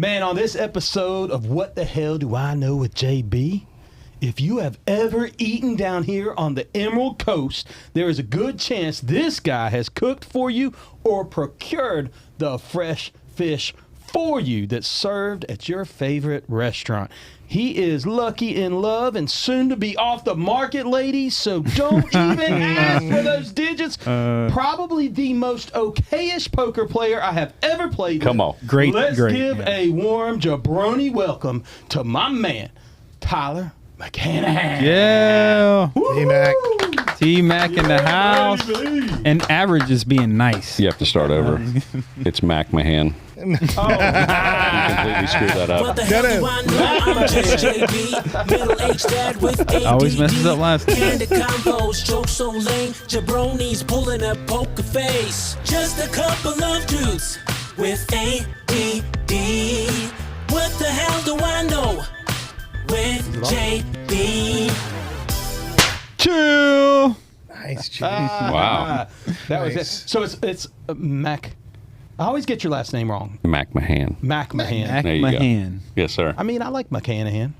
Man, on this episode of What the Hell Do I Know with JB, if you have ever eaten down here on the Emerald Coast, there is a good chance this guy has cooked for you or procured the fresh fish for you that's served at your favorite restaurant. He is lucky in love and soon to be off the market, ladies, so don't even ask for those digits. Probably the most okayish poker player I have ever played Come with. on. Great. Let's give a warm jabroni welcome to my man, Tyler McMahan. Yeah. T-Mac. T-Mac in the house. baby. And average is being nice. You have to start over. It's McMahan. Oh, You completely screwed that What up. the hell do I know? I'm just JB, middle-aged dad with ADD. Always messes up last. Candid combos, jokes so lame, jabronis pulling a poker face. Just a couple of dudes with ADD. What the hell do I know? With JB. Chill. Nice, cheese. Wow. That was it. Nice. So it's Mac. I always get your last name wrong. McMahan. McMahan. There you go. McMahan. Yes, sir. I mean, I like McCanahan.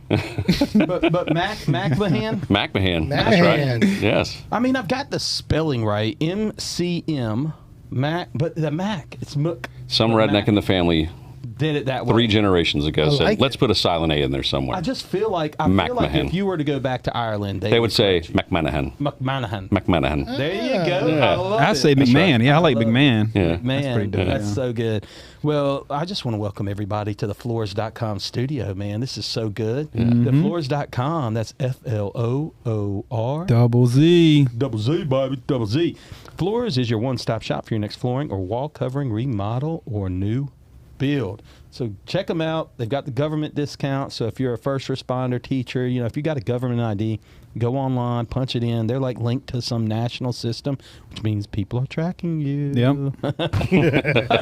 but McMahan? McMahan. That's right. McMahan. Yes. I mean, I've got the spelling right. MCM. Mac. But the Mac, it's Mook. Some But redneck Mac in the family did it that way. 3 generations ago I said, like let's it. put a silent A in there somewhere. I just feel like McMahan. if you were to go back to Ireland, They would say correct you. McManahan. McManahan. McManahan. There you go. Yeah. I love I it. say McMahon. right. Yeah, I like love it. McMahon. Yeah. Man, pretty dope, that's yeah. so good. Well, I just want to welcome everybody to the Floorzz.com studio, man. This is so good. The Floorzz.com, that's Floor. Double Z. Double Z, baby, double Z. Floorzz is your one-stop shop for your next flooring or wall covering, remodel, or new build. So check them out. They've got the government discount. So if you're a first responder, teacher, if you got a government ID, go online, punch it in. They're like linked to some national system, which means people are tracking you. Yep.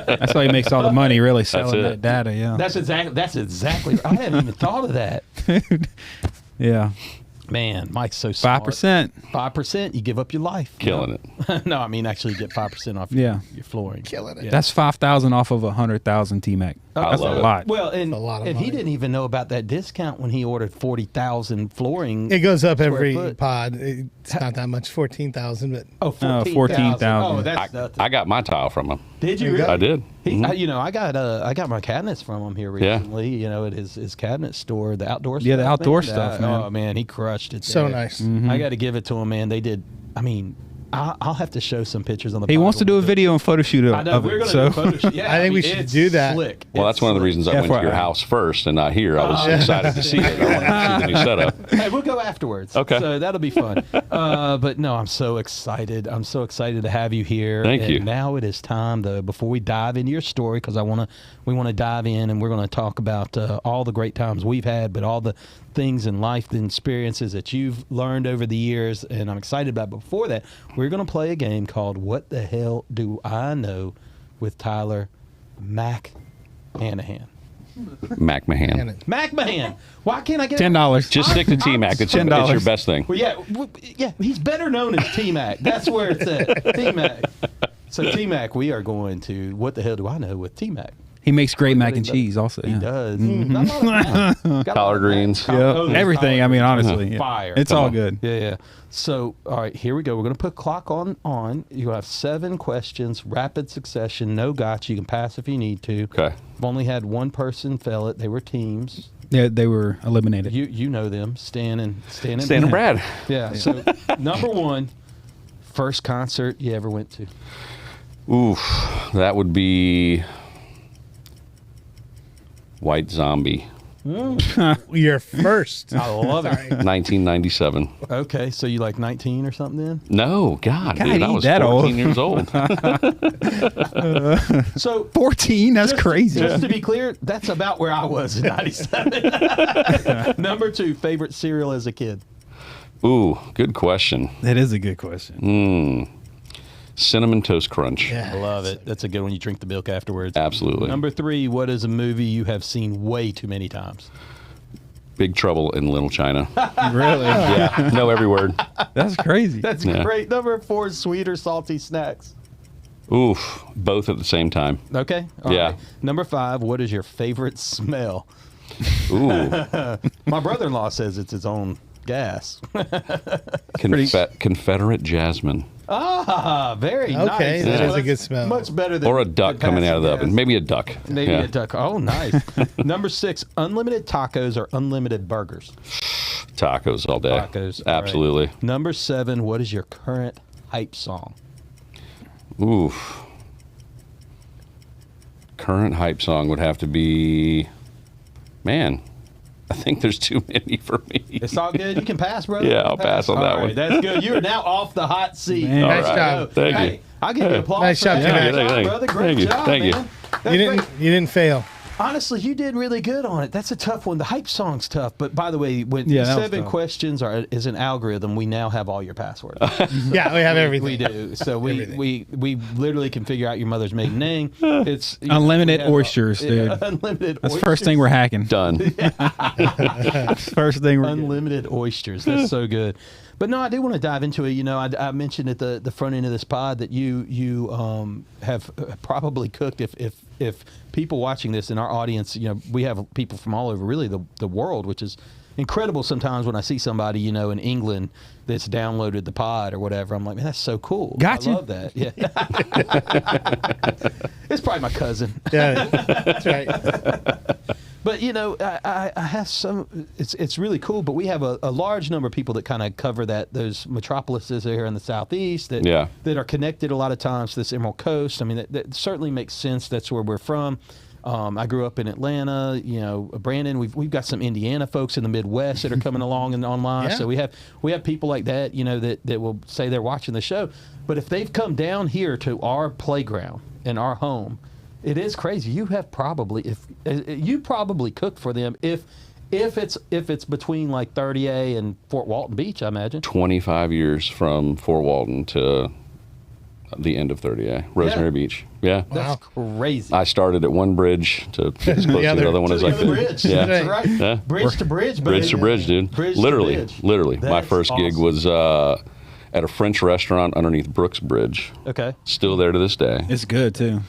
That's how he makes all the money, really, selling it. that data. Yeah. That's exactly. I hadn't even thought of that. Yeah. Man, Mike's so smart. 5%. 5%, you give up your life. Killing it. No, I mean actually you get 5% off Yeah. your flooring. Killing it. Yeah. That's 5,000 off of 100,000 T-Mac. That's a love it. lot. Well, and, a lot of and he money. didn't even know about that discount when he ordered 40,000 flooring. It goes up square every foot. pod. It's not that much, 14,000, but Oh, 14,000. 14,000. Oh, that's nothing. I got my tile from him. Did you There you really? go. I did. He, I got my cabinets from him here Yeah. recently. At his cabinet store, the outdoor. Yeah, the stuff, outdoor man. stuff, man. Oh man, he crushed it. so there. nice. I got to give it to him, man. They did. I mean, I'll have to show some pictures on the. He wants to do a Bible. video and photo shoot I know of we're it. gonna So do photo shoot. Yeah, I think we mean, should it's do that. Slick. Well, It's that's one of the slick. reasons I went to your FYI. house first and not here. I was excited to see it. I wanted to see the new setup. Hey, we'll go afterwards. Okay. So that'll be fun. But no, I'm so excited. I'm so excited to have you here. Thank and you. Now it is time, though, before we dive into your story, because we want to dive in and we're going to talk about all the great times we've had, but all the things in life, the experiences that you've learned over the years, and I'm excited about. But before that, we're going to play a game called What the Hell Do I Know with Tyler McMahan. McMahan. McMahan. Why can't I get $10. Just stick to T-Mac. It's your $10. best thing. Well, yeah, he's better known as T-Mac. That's where it's at. T-Mac. So T-Mac, we are going to What the Hell Do I Know with T-Mac. he makes great mac and cheese also. He Yeah. does. Got a lot of that. Got a lot Collard of that. greens. Yep. those Everything. I mean, collard greens honestly. are Yeah. Fire. It's Come all on. good. Yeah. So, all right, here we go. We're going to put clock on. You have 7 questions, rapid succession, no gotcha. You can pass if you need to. Okay. I've only had one person fail it. They were teams. Yeah, they were eliminated. You know them, Stan and Brad. Yeah. So, number 1, first concert you ever went to. Oof. That would be White Zombie, You're first. I love it. 1997. Okay, so you like 19 or something then? No, God, God, dude, he I was that 14 old. years old. So 14? That's crazy. Just to be clear, that's about where I was in 97. Number 2, favorite cereal as a kid. Ooh, good question. That is a good question. Cinnamon Toast Crunch. Yeah. I love it. That's a good one. You drink the milk afterwards. Absolutely. Number 3, what is a movie you have seen way too many times? Big Trouble in Little China. Really? Yeah, know every word. That's crazy. That's Yeah. great. Number 4, sweet or salty snacks. Oof, both at the same time. Okay. All Yeah. right. Number 5, what is your favorite smell? Ooh, My brother-in-law says it's his own gas. Confederate jasmine. Ah, very nice. Okay, that is a Much- good smell. Much better than Or a duck coming out of the oven. Maybe a duck. Maybe Yeah. a duck. Oh, nice. Number 6, unlimited tacos or unlimited burgers? Tacos all day. Tacos. all right. Absolutely. Number 7, what is your current hype song? Oof. Current hype song would have to be, man, I think there's too many for me. It's all good. You can pass, brother. Yeah, You can I'll pass on All that right, one. That's good. You are now off the hot seat. Man. Nice All right. job. Thank Hey, you. I'll give you applause. Nice for job, that. Thank Great you. job, brother. Great Thank you. job, Thank you. man. That's You great. didn't fail. Honestly, you did really good on it. That's a tough one. The hype song's tough. But by the way, when Yeah, that was 7 tough. questions is an algorithm, we now have all your passwords. Yeah, we have everything. We do. So Everything. we literally can figure out your mother's maiden name. It's Unlimited we have oysters, dude. Unlimited That's the oysters. first thing we're hacking. Done. First thing we're Unlimited oysters. That's so good. But no, I do want to dive into it. You know, I mentioned at the front end of this pod that you have probably cooked. If people watching this in our audience, you know, we have people from all over really the world, which is incredible. Sometimes when I see somebody, you know, in England that's downloaded the pod or whatever, I'm like, man, that's so cool. Gotcha. I love that. Yeah. It's probably my cousin. Yeah, that's right. But you know, I have some. It's really cool. But we have a large number of people that kind of cover those metropolises here in the southeast that Yeah. that are connected a lot of times to this Emerald Coast. I mean, that certainly makes sense. That's where we're from. I grew up in Atlanta. You know, Brandon. We've got some Indiana folks in the Midwest that are coming along and online. Yeah. So we have people like that. You know, that will say they're watching the show. But if they've come down here to our playground and our home. It is crazy. You have probably you probably cooked for them if it's between like 30A and Fort Walton Beach, I imagine. 25 years from Fort Walton to the end of 30A, Rosemary Yeah. Beach. Yeah. That's crazy. I started at one bridge to get as close to the other one To as the I other could. bridge. Yeah. That's right. Yeah. Bridge to bridge, baby. Bridge to bridge, dude. Bridge to literally, bridge. literally. My That's first gig awesome. was at a French restaurant underneath Brooks Bridge. Okay. Still there to this day. It's good too,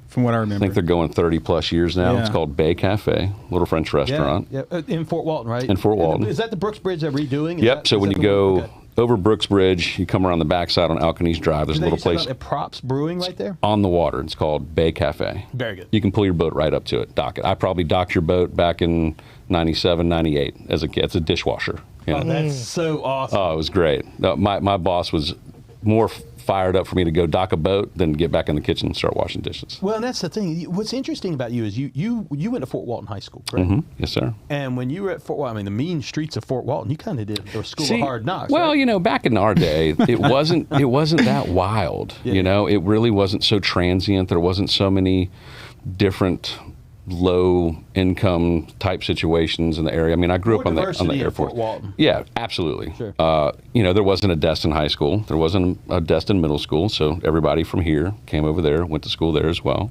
from what I I remember. think they're going 30 plus years now. Yeah. It's called Bay Cafe, little French restaurant. Yeah. In Fort Walton, right? In Fort Walton. Is that the Brooks Bridge they're redoing? Is Yep. that- So is when that you the go one? Okay. over Brooks Bridge, you come around the backside on Alkanese Drive. There's Do a they little used to place have Props Brewing right there? on the water. It's called Bay Cafe. Very good. You can pull your boat right up to it, dock it. I probably docked your boat back in 97, 98 as a kid. It's a dishwasher. You know? Oh, that's so awesome. Oh, it was great. No, my boss was more fired up for me to go dock a boat than get back in the kitchen and start washing dishes. Well, and that's the thing. What's interesting about you is you went to Fort Walton High School, correct? Yes, sir. And when you were at Fort Walton, I mean, the mean streets of Fort Walton, you kind of did the School of Hard Knocks. Well, right? you know, back in our day, it wasn't that wild. Yeah. You know, it really wasn't so transient. There wasn't so many different low income type situations in the area. I mean, I grew More up on the diversity in airport. Fort Walton. Yeah, absolutely. Sure. You know, there wasn't a Destin High School. There wasn't a Destin Middle School. So everybody from here came over there, went to school there as well.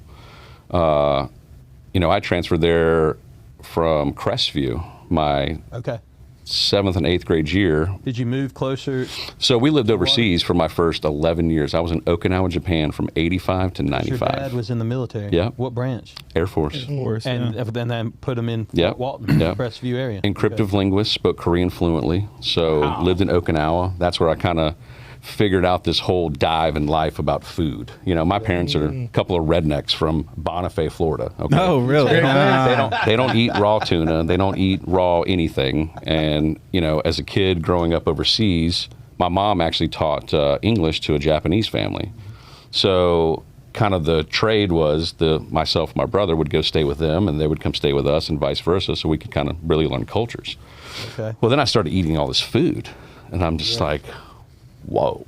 You know, I transferred there from Crestview my Okay. 7th and 8th grade year. Did you move closer? So we lived overseas for my first 11 years. I was in Okinawa, Japan from 85 to Your 95. dad was in the military. Yeah. What branch? Air Force. Of course, And yeah. then put him in Yep. Fort Walton, Yep. Crestview area. Encryptive linguist, spoke Korean fluently. So Wow. lived in Okinawa. That's where I kind of figured out this whole dive in life about food. You know, my parents are a couple of rednecks from Bonnefay, Florida. Okay? Oh, really? They don't eat raw tuna. They don't eat raw anything. And, you know, as a kid growing up overseas, my mom actually taught English to a Japanese family. So kind of the trade was myself and my brother would go stay with them and they would come stay with us and vice versa. So we could kind of really learn cultures. Okay. Well, then I started eating all this food and I'm just like, whoa.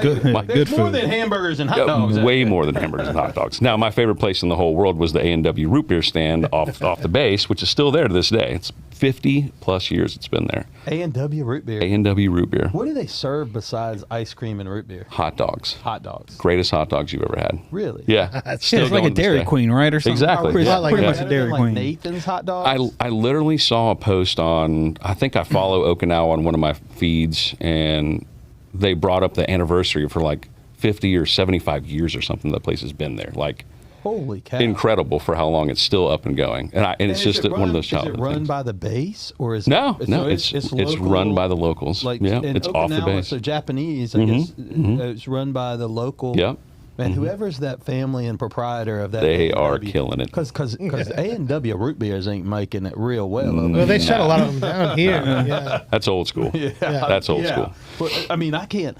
Good, My- good More food. than hamburgers and hot dogs. out way there. more than hamburgers and hot dogs. Now, my favorite place in the whole world was the A&W root beer stand off the base, which is still there to this day. It's 50 plus years it's been there. A&W root beer. A&W root beer. What do they serve besides ice cream and root beer? Hot dogs. Hot dogs. Greatest hot dogs you've ever had. Really? Yeah. Yeah, it's like a going to this Dairy day. Queen, right, or something? Exactly. Pretty, Yeah. pretty Yeah. much a Better Dairy than, like Queen. Nathan's hot dogs. I literally saw a post on, I think I follow Okinawa on one of my feeds, and they brought up the anniversary for like 50 or 75 years or something that place has been there. Like, Holy cow. incredible for how long it's still up and going. And it's just one of those childhood Is it run things. by the base, or is No, it, no, so it's local, run by the locals. Like, Yeah, in it's off the Okinawa, base. So Japanese, I guess, it's run by the local. Yep. Man, whoever's that family and proprietor of that, They are A&W, killing it. Because A&W root beers ain't making it real well. Well, they shut a lot of them down here. Yeah. That's old school. That's old school. But, I mean, I can't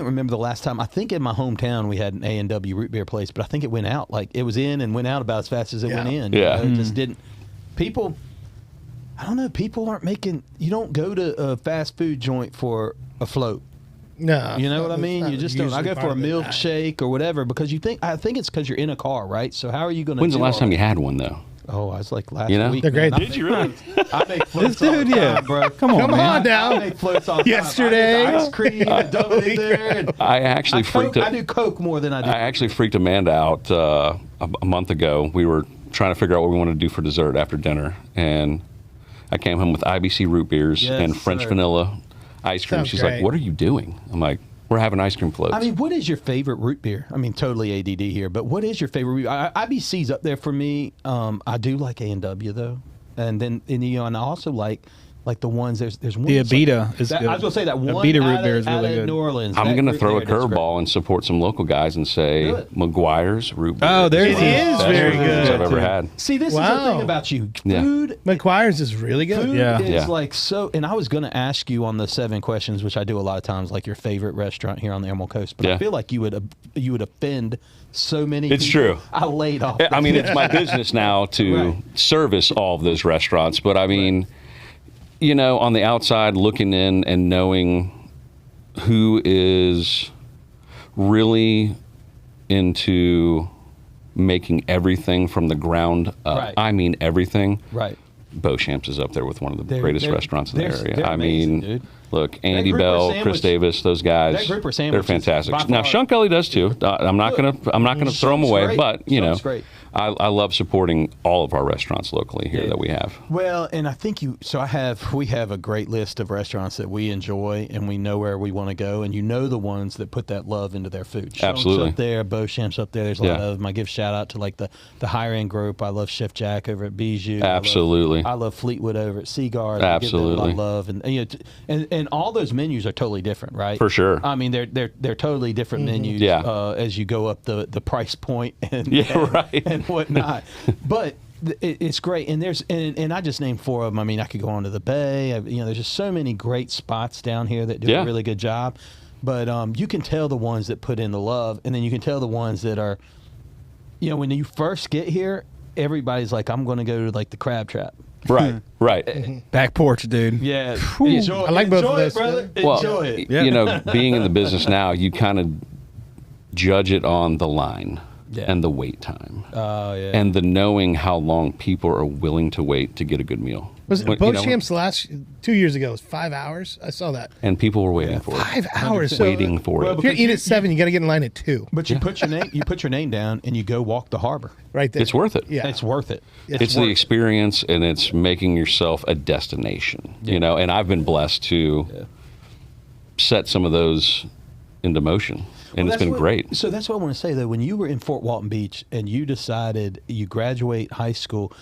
remember the last time. I think in my hometown we had an A&W root beer place, but I think it went out. Like, it was in and went out about as fast as it went in. Yeah. It just didn't. People, I don't know. People aren't making. You don't go to a fast food joint for a float. No. You know what I it's mean? not You just don't. I usually go part for a of it. milkshake or whatever because I think it's because you're in a car, right? So how are you going to? When's the last time you had one, though? Oh, I was like last You know? week. They're great. man. Did you really? I make floats This all the dude, yeah. time, bro. Come on, Come man. on I now. make floats all the time. Yesterday. I get the ice cream and dump it in there. And I actually I do Coke more than I do. I actually freaked Amanda out a month ago. We were trying to figure out what we wanted to do for dessert after dinner, and I came home with IBC root beers Yes, and French sir. vanilla ice cream. Sounds She's great. like, "What are you doing?" I'm like, "We're having ice cream floats." I mean, what is your favorite root beer? I mean, totally ADD here, but what is your favorite root beer? IBC's up there for me. I do like A&W though, and then and I also like the ones there's one. The that's like- Abita is that- good. I was gonna say that one. Abita root out beer of- is really out of good. New Orleans. I'm that going to root throw a beer tastes great. curveball and support some local guys and say Do it. McGuire's root beer. Oh, there's one of the It is best very root beers good. I've ever had. See, this is the Wow. thing about you. Yeah. Food McGuire's is really good. Food Yeah. is Yeah. like so, and I was going to ask you on the 7 questions, which I do a lot of times, like your favorite restaurant here on the Emerald Coast. But I Yeah. feel like you would offend so many. It's people. true. I laid off. I mean, it's my business now to Right. service all of those restaurants. But I mean, you know, on the outside looking in and knowing who is really into making everything from the ground up. Right. I mean, everything. right. Beauchamp's is up there with one of the They're- greatest they're- restaurants in the they're- area. they're I amazing, mean, dude. look, Andy grouper Bell, sandwich- Chris Davis, those guys. that grouper they're sandwich is fantastic. by Now, far- Shunkelly does too. I'm not gonna throw them Shunk's away, great. but you know, Shunk's great. I love supporting all of our restaurants locally here Yeah. that we have. Well, and I think we have a great list of restaurants that we enjoy and we know where we want to go, and you know the ones that put that love into their food. Shunk's Absolutely. up there, Beauchamp's up there. There's a lot Yeah. of them. I give shout out to like the higher end group. I love Chef Jack over at Bijou. Absolutely. I love Fleetwood over at Seaguard. I give them a lot Absolutely. of love, and you know, and all those menus are totally different, right? For sure. I mean, they're totally different menus. Yeah. As you go up the price point and Yeah, right. and whatnot. But it's great, and and I just named 4 of them. I mean, I could go on to the Bay. There's just so many great spots down here that do Yeah. a really good job. But you can tell the ones that put in the love, and then you can tell the ones that are, when you first get here, everybody's like, I'm going to go to like the Crab Trap. Right, right. Back porch, dude. Yeah, I like both of enjoy those, it, brother. Well, Enjoy it. Yeah. you know, being in the business now, you kind of judge it on the line Yeah. and the wait time. Oh yeah. And the knowing how long people are willing to wait to get a good meal. Was it When- you know, Beauchamp's last 2 years ago? It was 5 hours. I saw that. and people were waiting for it. 5 hours. So Waiting for Well, it. if you're eating at 7, you got to get in line at 2. But you put your name down, and you go walk the harbor. Right there. It's worth it. Yeah. It's worth it. It's the experience, and it's making yourself a destination. You know, and I've been blessed to set some of those into motion, and it's been great. So that's what I want to say though. When you were in Fort Walton Beach and you decided you graduate high school,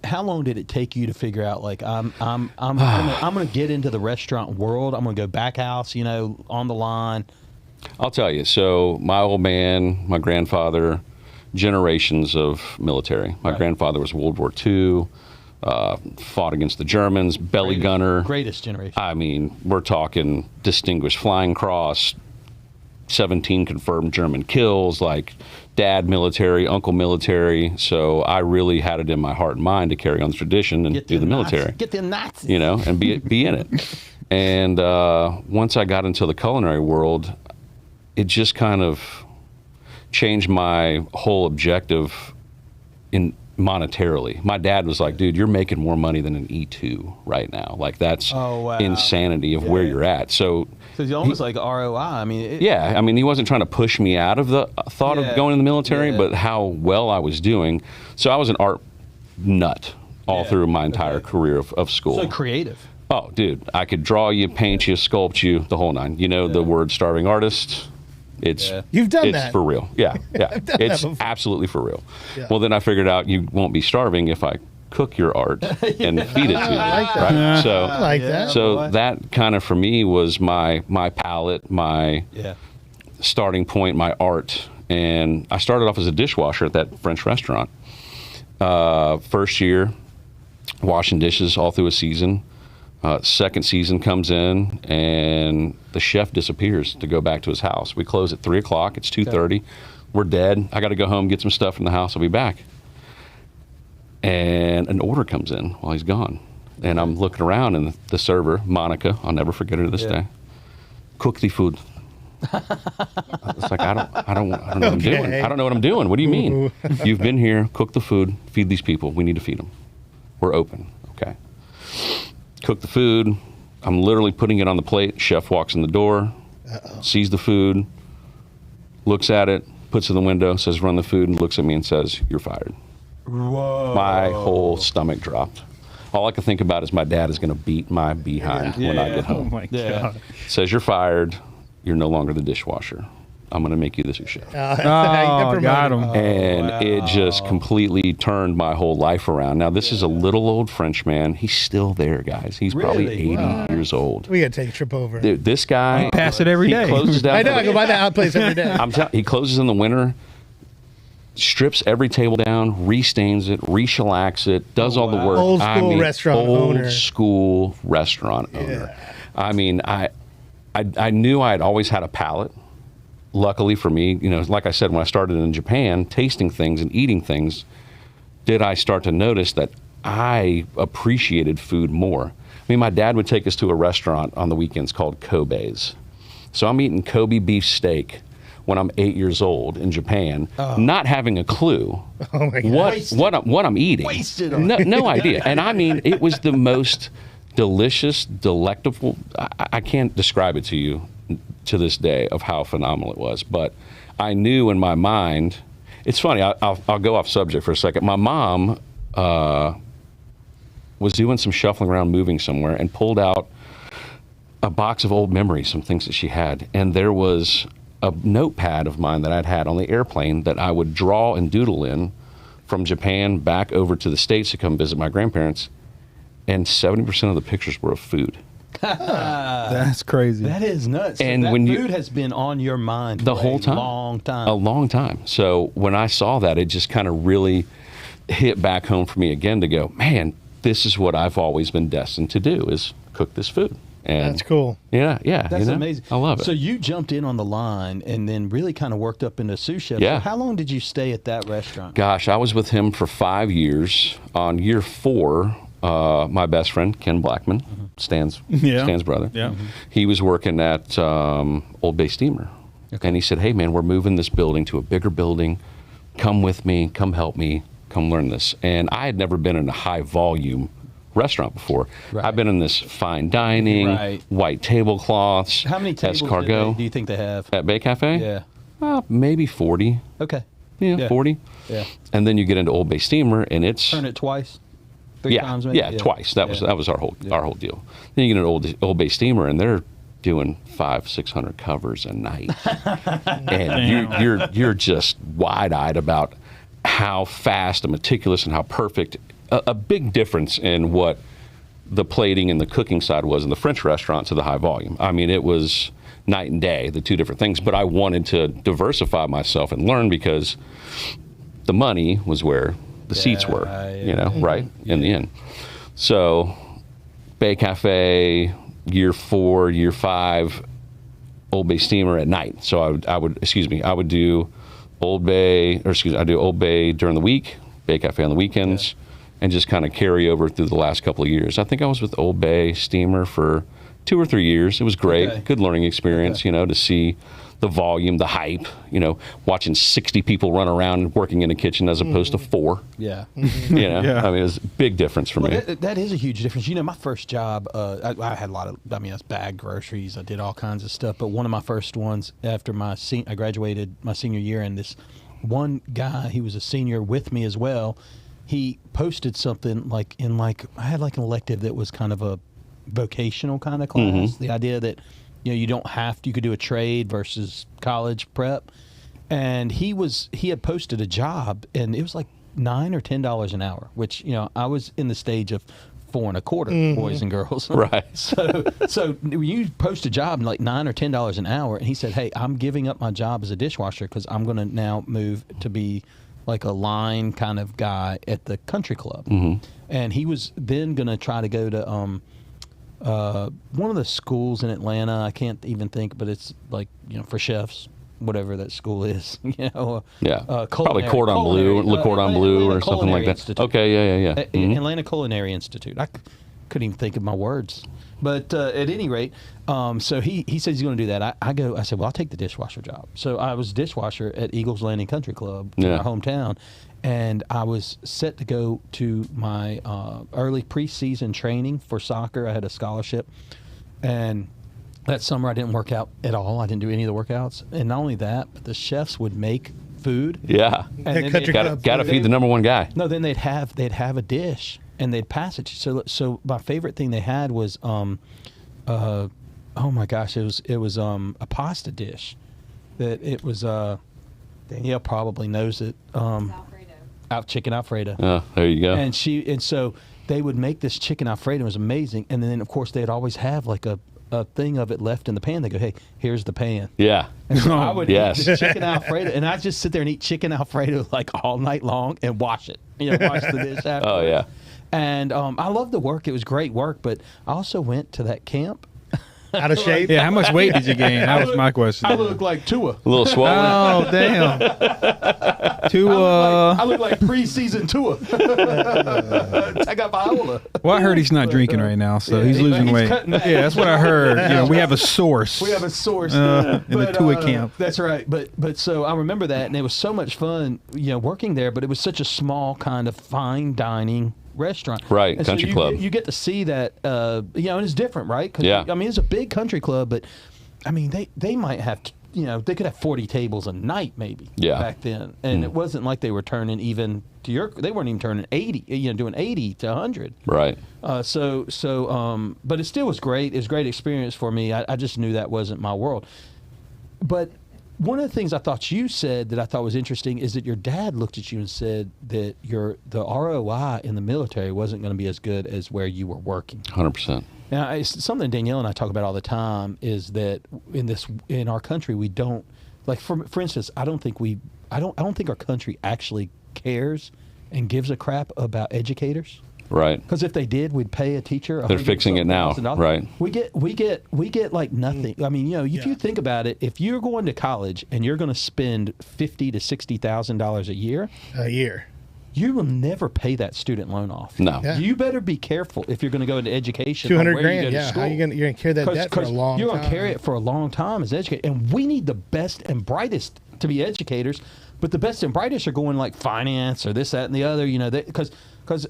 how long did it take you to figure out like I'm gonna get into the restaurant world? I'm gonna go back house, on the line. I'll tell you. So my old man, my grandfather, generations of military. My grandfather was World War II, fought against the Germans, belly gunner. Greatest generation. I mean, we're talking Distinguished Flying Cross, 17 confirmed German kills, like dad military, uncle military. So I really had it in my heart and mind to carry on the tradition and do the military. Get the Nazis. And be in it. And once I got into the culinary world, it just kind of changed my whole objective in monetarily. My dad was like, dude, you're making more money than an E2 right now. Like that's Oh, wow. insanity of where you're at. So So it's almost like ROI. I mean, yeah, I mean, he wasn't trying to push me out of the thought Yeah. of going in the military, Yeah. but how well I was doing. So I was an art nut all Yeah. through my entire career of school. so creative. Oh, dude, I could draw you, paint you, sculpt you, the whole nine. You know the word starving artist? It's You've done it's that. for real. Yeah, yeah. I've done that It's before. absolutely for real. Yeah. Well, then I figured out you won't be starving if I cook your art and feed it to you. I like that. Right? So I like that. so that kind of for me was my palate, my starting point, my art. And I started off as a dishwasher at that French restaurant. First year, washing dishes all through a season. Second season comes in, and the chef disappears to go back to his house. We close at 3 o'clock. It's 2:30. We're dead. I got to go home, get some stuff from the house. I'll be back. And an order comes in while he's gone. And I'm looking around, and the server, Monica, I'll never forget her to this day, cook the food. It's like, I don't know what I'm doing. I don't know what I'm doing. What do you mean? You've been here, cook the food, feed these people. We need to feed them. We're open. Okay. Cook the food. I'm literally putting it on the plate. Chef walks in the door, sees the food, looks at it, puts it in the window, says, run the food, and looks at me and says, you're fired. Whoa. My whole stomach dropped. All I could think about is my dad is going to beat my behind when I get home. Oh my God. Says, you're fired. You're no longer the dishwasher. I'm going to make you the sous chef. Got him. And it just completely turned my whole life around. Now, this is a little old French man. He's still there, guys. He's probably 80 years old. We got to take a trip over. Dude, this guy, Pass it every he day. closes down. I know. I go by that place every day. He closes in the winter, strips every table down, restains it, re-shellacs it, does all the work. Old school restaurant owner. Old school restaurant owner. I mean, I knew I had always had a palate. Luckily for me, you know, like I said, when I started in Japan, tasting things and eating things, did I start to notice that I appreciated food more. I mean, my dad would take us to a restaurant on the weekends called Kobe's. So I'm eating Kobe beef steak when I'm 8 years old in Japan, not having a clue what I'm eating. Wasted No idea. And I mean, it was the most delicious, delectable. I can't describe it to you to this day of how phenomenal it was. But I knew in my mind, it's funny, I'll go off subject for a second. My mom was doing some shuffling around, moving somewhere, and pulled out a box of old memories, some things that she had. And there was a notepad of mine that I'd had on the airplane that I would draw and doodle in from Japan back over to the States to come visit my grandparents. And 70% of the pictures were of food. That's crazy. That is nuts. And that when food has been on your mind the for whole a time, long time. a long time. So when I saw that, it just kind of really hit back home for me again to go, man, this is what I've always been destined to do, is cook this food. And That's cool. Yeah. That's you know, amazing. I love it. So you jumped in on the line and then really kind of worked up into sous chef. Yeah. So how long did you stay at that restaurant? Gosh, I was with him for 5 years. On year 4, my best friend, Ken Blackman, Stan's brother, he was working at Old Bay Steamer. Okay. And he said, hey, man, we're moving this building to a bigger building. Come with me. Come help me. Come learn this. And I had never been in a high volume restaurant before. Right. I've been in this fine dining, white tablecloths. How many tables do you think they have? At Bay Cafe? Yeah. Maybe 40. Okay. Yeah, 40. Yeah. And then you get into Old Bay Steamer, and it's... Turn it twice? 3 times maybe? Yeah, twice. That was our whole deal. Then you get an Old Bay Steamer, and they're doing 500-600 covers a night, and you're just wide-eyed about how fast and meticulous and how perfect. A big difference in what the plating and the cooking side was in the French restaurant to the high volume. I mean, it was night and day, the two different things. But I wanted to diversify myself and learn, because the money was where the seats were, in the end. So Bay Cafe, year 4, year 5, Old Bay Steamer at night. So I would do Old Bay during the week, Bay Cafe on the weekends, and just kind of carry over through the last couple of years. I think I was with Old Bay Steamer for 2 or 3 years. It was great, good learning experience, to see the volume, the hype, watching 60 people run around working in a kitchen as opposed to 4. Yeah. I mean, it was a big difference for me. That is a huge difference. My first job, I had a lot of, I bagged groceries. I did all kinds of stuff. But one of my first ones after I graduated my senior year, and this one guy, he was a senior with me as well. He posted something I had an elective that was kind of a vocational kind of class. The idea that you don't have to. You could do a trade versus college prep. And he had posted a job, and it was like $9 or $10 an hour, which I was in the stage of $4.25, boys and girls. Right. So you post a job like $9 or $10 an hour, and he said, "Hey, I'm giving up my job as a dishwasher because I'm going to now move to be like a line kind of guy at the country club." And he was then going to try to go to one of the schools in Atlanta. I can't even think, but it's like for chefs. Whatever that school is, probably Cordon Bleu, Le Cordon Bleu, or something like that. Institute. Okay, yeah. Atlanta Culinary Institute. I couldn't even think of my words, but at any rate, so he says he's going to do that. I said, well, I'll take the dishwasher job. So I was dishwasher at Eagles Landing Country Club in our hometown, and I was set to go to my early preseason training for soccer. I had a scholarship, and that summer, I didn't work out at all. I didn't do any of the workouts. And not only that, but the chefs would make food. Yeah. And got to feed the number one guy. No, then they'd have a dish, and they'd pass it. So my favorite thing they had was, oh my gosh, it was a pasta dish. That it was, Danielle probably knows it. Chicken Alfredo. Oh, there you go. And so they would make this chicken Alfredo. It was amazing. And then, of course, they'd always have like a thing of it left in the pan. They go, "Hey, here's the pan." Yeah. And so I would eat chicken Alfredo, and I'd just sit there and eat chicken Alfredo like all night long and wash it. Wash the dish after. Oh yeah. And I loved the work. It was great work, but I also went to that camp. Out of shape? Yeah, how much weight did you gain? That was my question. I look like Tua. A little swollen. Oh, damn. I look like preseason Tua. I got Viola. Well, I heard he's not drinking right now, so he's losing weight. Yeah, that's what I heard. We have a source. We have a source in the Tua camp. That's right. But so I remember that, and it was so much fun, working there. But it was such a small kind of fine dining restaurant, right? And country so club. You get to see that, and it's different, right? Cause, yeah. I mean, it's a big country club, but I mean, they might have, they could have 40 tables a night, maybe. Yeah. Back then, and it wasn't like they were turning even to they weren't even turning 80, doing 80 to 100. Right. But it still was great. It was a great experience for me. I just knew that wasn't my world, but. One of the things I thought you said that I thought was interesting is that your dad looked at you and said that the ROI in the military wasn't going to be as good as where you were working. 100%. Now, it's something Danielle and I talk about all the time is that in our country we don't like for instance I don't think our country actually cares and gives a crap about educators. Right. Because if they did, we'd pay a teacher. They're fixing it now, right? We get like nothing. I mean, if you think about it, if you're going to college and you're going to spend $50,000 to $60,000 a year, you will never pay that student loan off. No. Yeah. You better be careful if you're going to go into education. $200,000. Yeah. How you're going to carry that debt for a long time? You're going to carry it for a long time as an educator, and we need the best and brightest to be educators. But the best and brightest are going like finance or this, that, and the other. Because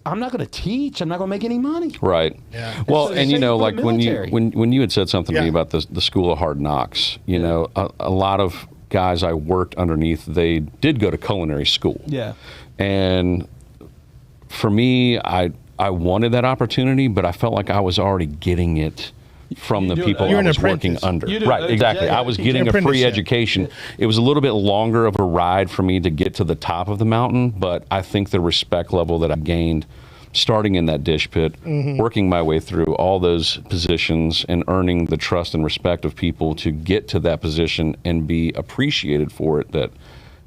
I'm not going to teach. I'm not going to make any money. Right. Yeah. Well, and like when you had said something to me Yeah. about the School of Hard Knocks, a lot of guys I worked underneath, they did go to culinary school. Yeah. And for me, I wanted that opportunity, but I felt like I was already getting it from the people I was working under. Right, exactly. I was getting a free education. It was a little bit longer of a ride for me to get to the top of the mountain, but I think the respect level that I gained starting in that dish pit, working my way through all those positions and earning the trust and respect of people to get to that position and be appreciated for it, that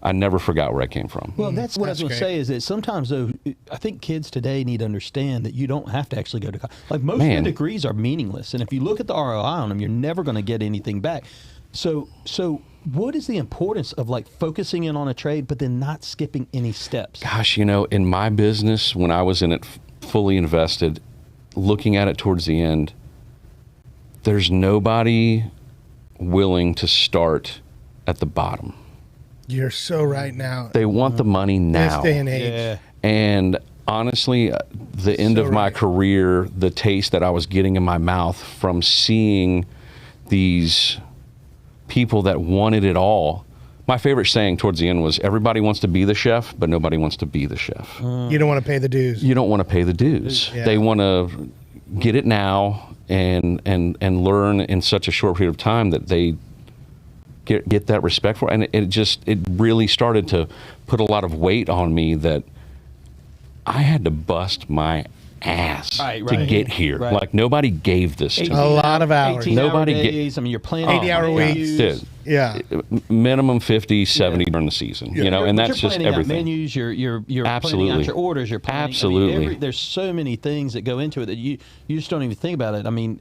I never forgot where I came from. Well, that's what I was going to say is that sometimes, though, I think kids today need to understand that you don't have to actually go to college. Like, most of the degrees are meaningless. And if you look at the ROI on them, you're never going to get anything back. So what is the importance of, like, focusing in on a trade but then not skipping any steps? Gosh, in my business, when I was in it fully invested, looking at it towards the end, there's nobody willing to start at the bottom. You're so right now. They want the money now. This day and age. Yeah. And honestly, the end of my career, the taste that I was getting in my mouth from seeing these people that wanted it all. My favorite saying towards the end was, everybody wants to be the chef, but nobody wants to be the chef. You don't want to pay the dues. You don't want to pay the dues. Yeah. They want to get it now and learn in such a short period of time that they get that respect for it. And it really started to put a lot of weight on me that I had to bust my ass to get here. Right. Like, nobody gave this to me. A lot of hours. 18-hour days. I mean, you're planning 80-hour weeks. Dude, Yeah. minimum 50, 70 during the season. You know, and that's just everything. Menus, you're Absolutely. planning out your orders. You're planning. Absolutely. I mean, there's so many things that go into it that you just don't even think about it. I mean,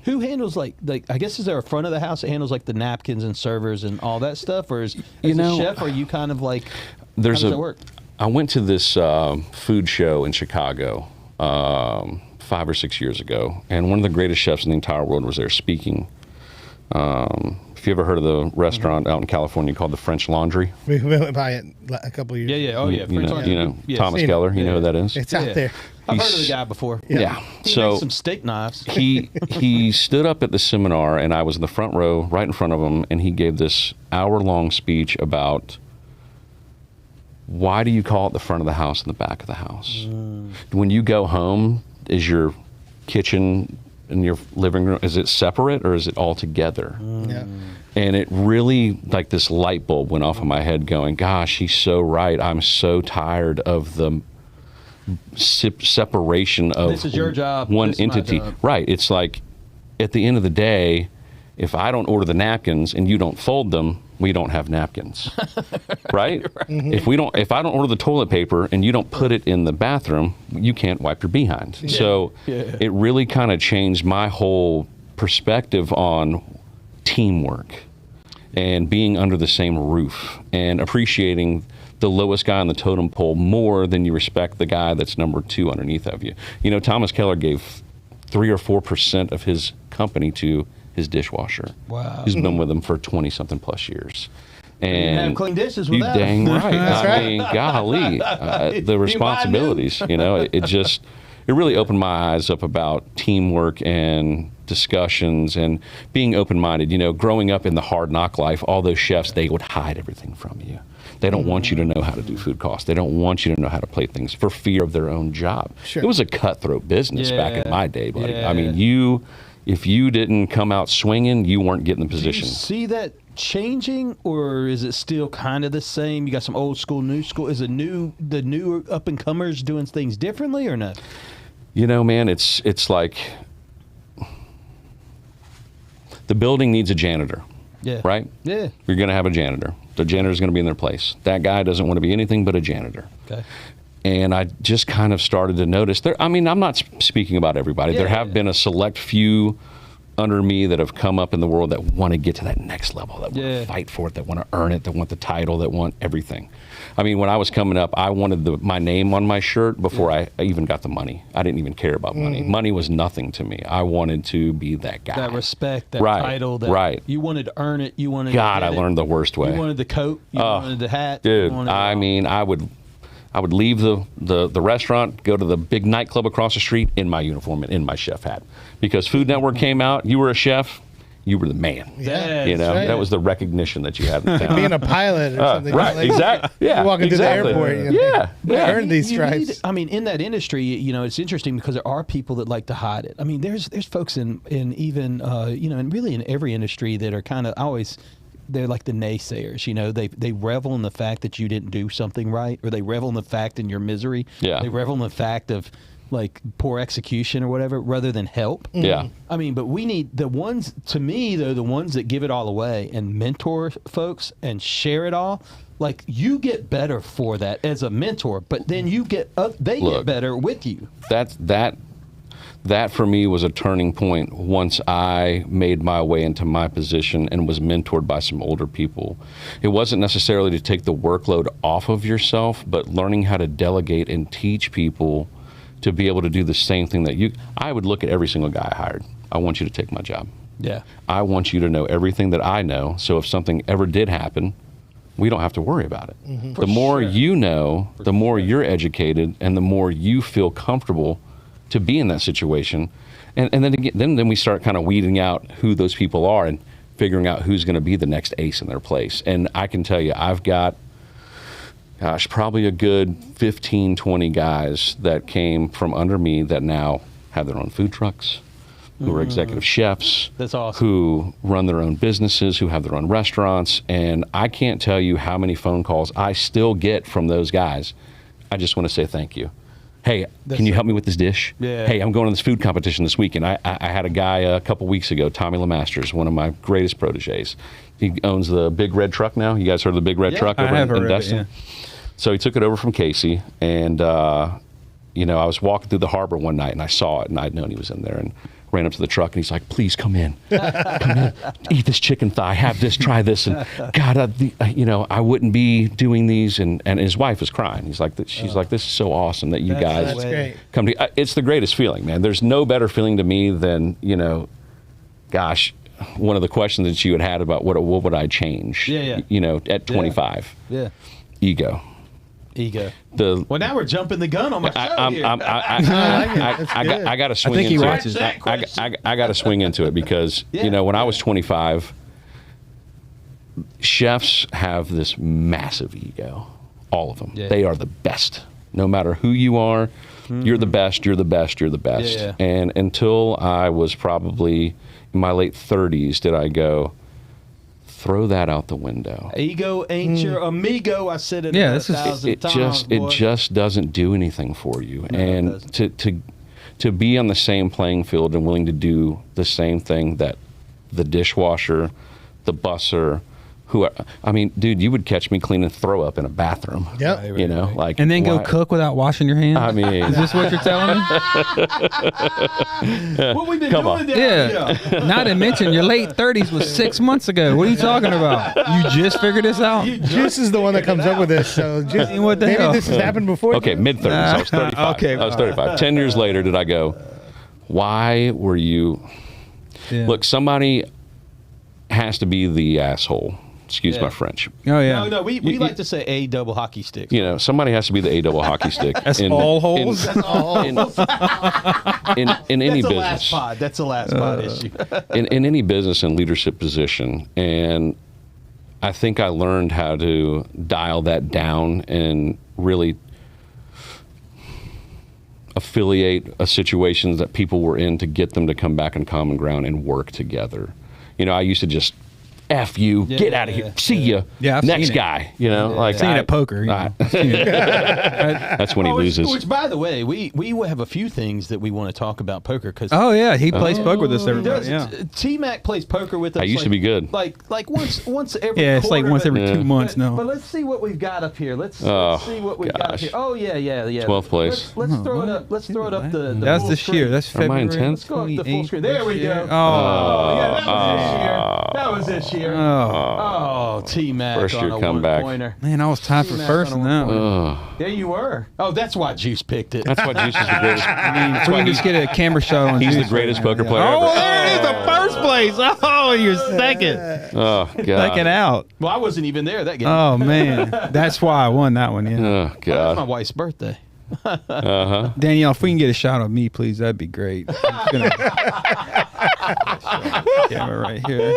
who handles like I guess is there a front of the house that handles like the napkins and servers and all that stuff, or as a chef, are you kind of like how does that work? I went to this food show in Chicago 5 or 6 years ago, and one of the greatest chefs in the entire world was there speaking. If you ever heard of the restaurant out in California called the French Laundry? We went by it a couple of years Yeah, ago. oh yeah. You know Thomas Keller, you know who that is? It's out there. I've heard of the guy before. Yeah. He So makes some steak knives. he stood up at the seminar, and I was in the front row, right in front of him, and he gave this hour-long speech about why do you call it the front of the house and the back of the house? When you go home, is your kitchen and your living room, is it separate or is it all together? Yeah. And it really, like this light bulb went off in my head going, gosh, he's so right. I'm so tired of the separation of This is your job. one This is my entity. job. Right. It's like, at the end of the day, if I don't order the napkins and you don't fold them, we don't have napkins, right? If I don't order the toilet paper and you don't put it in the bathroom, you can't wipe your behind. So it really kind of changed my whole perspective on teamwork and being under the same roof and appreciating the lowest guy on the totem pole more than you respect the guy that's number 2 underneath of you. You know, Thomas Keller gave 3 or 4% of his company to his dishwasher. Wow. He's been with him for 20-something plus years. And have clean dishes you without dang him. right. I mean, golly, the responsibilities, you know, it really opened my eyes up about teamwork and discussions and being open-minded. You know, growing up in the hard knock life, all those chefs, they would hide everything from you. They don't want you to know how to do food costs. They don't want you to know how to plate things for fear of their own job. Sure. It was a cutthroat business back in my day, buddy. Yeah. I mean, if you didn't come out swinging, you weren't getting the position. Do you see that changing, or is it still kind of the same? You got some old school, new school. Is the new up and comers doing things differently or not? You know, man, it's like the building needs a janitor. Yeah. Right? Yeah. You're going to have a janitor. The janitor's going to be in their place. That guy doesn't want to be anything but a janitor. Okay. And I just kind of started to notice I'm not speaking about everybody. There have been a select few under me that have come up in the world that want to get to that next level, that want to fight for it, that want to earn it, that want the title, that want everything. I mean, when I was coming up, I wanted my name on my shirt before I even got the money. I didn't even care about money. Money was nothing to me. I wanted to be that guy. That respect, that title. That you wanted to earn it. You wanted God, to I learned the worst way. You wanted the coat. You wanted the hat. Dude, I mean, I would leave the restaurant, go to the big nightclub across the street in my uniform and in my chef hat. Because Food Network came out, you were a chef, you were the man. Yeah, you know, right. that was the recognition that you had in town. Being a pilot or something. Right, like, exactly. Yeah, you walk into the airport. You earn these You stripes. need, I mean, in that industry, you know, it's interesting because there are people that like to hide it. I mean, there's folks in even you know, and really in every industry that are kind of they're like the naysayers, you know, they revel in the fact that you didn't do something right, or they revel in the fact in your misery. Yeah. They revel in the fact of like poor execution or whatever, rather than help. Yeah. I mean, but we need the ones, to me, though, the ones that give it all away and mentor folks and share it all. Like, you get better for that as a mentor, but then you get they get better with you. That for me was a turning point once I made my way into my position and was mentored by some older people. It wasn't necessarily to take the workload off of yourself, but learning how to delegate and teach people to be able to do the same thing that I would look at every single guy I hired. I want you to take my job. Yeah. I want you to know everything that I know, so if something ever did happen, we don't have to worry about it. Mm-hmm. The more you know, the more you're educated, and the more you feel comfortable to be in that situation. And then we start kind of weeding out who those people are and figuring out who's going to be the next ace in their place. And I can tell you, I've got, probably a good 15, 20 guys that came from under me that now have their own food trucks, who are executive chefs. That's awesome. Who run their own businesses, who have their own restaurants. And I can't tell you how many phone calls I still get from those guys. I just want to say thank you. Hey, can you help me with this dish? Yeah. Hey, I'm going to this food competition this weekend. I had a guy a couple weeks ago, Tommy LeMasters, one of my greatest proteges. He owns the Big Red Truck now. You guys heard of the Big Red Truck over in Destin? Yeah. So he took it over from Casey, and you know, I was walking through the harbor one night, and I saw it, and I'd known he was in there, and ran up to the truck, and he's like, "Please come in, eat this chicken thigh, have this, try this." And God, you know, I wouldn't be doing these. And his wife was crying. He's like, she's like, "This is so awesome that you guys come to." It's the greatest feeling, man. There's no better feeling to me than, you know, gosh, one of the questions that you had about what would I change? You know, at 25. Ego. Well, now we're jumping the gun on my show here. I got to swing. I think he into watches. I got to swing into it because you know, when I was 25, chefs have this massive ego. All of them. They are the best. No matter who you are, you're the best. You're the best. You're the best. And until I was probably in my late 30s, did I go, throw that out the window. Ego ain't your amigo. I said it 1,000 times. It just doesn't do anything for you. No, and to be on the same playing field and willing to do the same thing that the dishwasher, the busser, I mean, dude, you would catch me cleaning throw up in a bathroom. Yep. You know, like, and then go cook without washing your hands. I mean, is this what you're telling me? What we've been doing down here. Not to mention your late 30s was 6 months ago. What are you talking about? You just figured this out. Juice is the one that comes up with this. So Juice, what the maybe hell? this has happened before. Okay, mid-30s. I was 35. Okay, I was 35. 10 years later, did I go, why were you... Look, somebody has to be the asshole. Excuse my French. Oh, yeah. No, we like to say a double hockey stick. You know, somebody has to be the a double hockey stick. That's all holes? That's all holes. In any business. That's the last pod issue. in any business and leadership position. And I think I learned how to dial that down and really affiliate a situation that people were in to get them to come back on common ground and work together. You know, I used to just F you, get out of here, see ya, next guy. You know, like seen it at poker. That's when he loses. Which, by the way, we have a few things that we want to talk about poker because. Oh yeah, he plays poker with us every day. Yeah. T-Mac plays poker with us. I used to be good. Like once every. Yeah, it's quarter, like once every 2 months now. But let's see what we've got up here. Let's see what we've got here. Oh yeah. 12th place. Let's throw it up. Let's throw it up the. That's this year. That's February. Let's go up the full screen. There we go. Oh yeah, that was this year. Oh, T-Mac first year on a comeback. one-pointer. Man, I was tied for first in that one. Yeah, you were. Oh, that's why Juice picked it. That's why Juice is the greatest. I mean, we can just get a camera shot on He's Juice the greatest poker player ever. ever. There it is, the first place. Oh, you're second. Oh, God. Second out. Well, I wasn't even there that game. Oh, man. That's why I won that one, yeah. Oh, That's God. my wife's birthday. Danielle, if we can get a shot of me, please, that'd be great. Camera right here.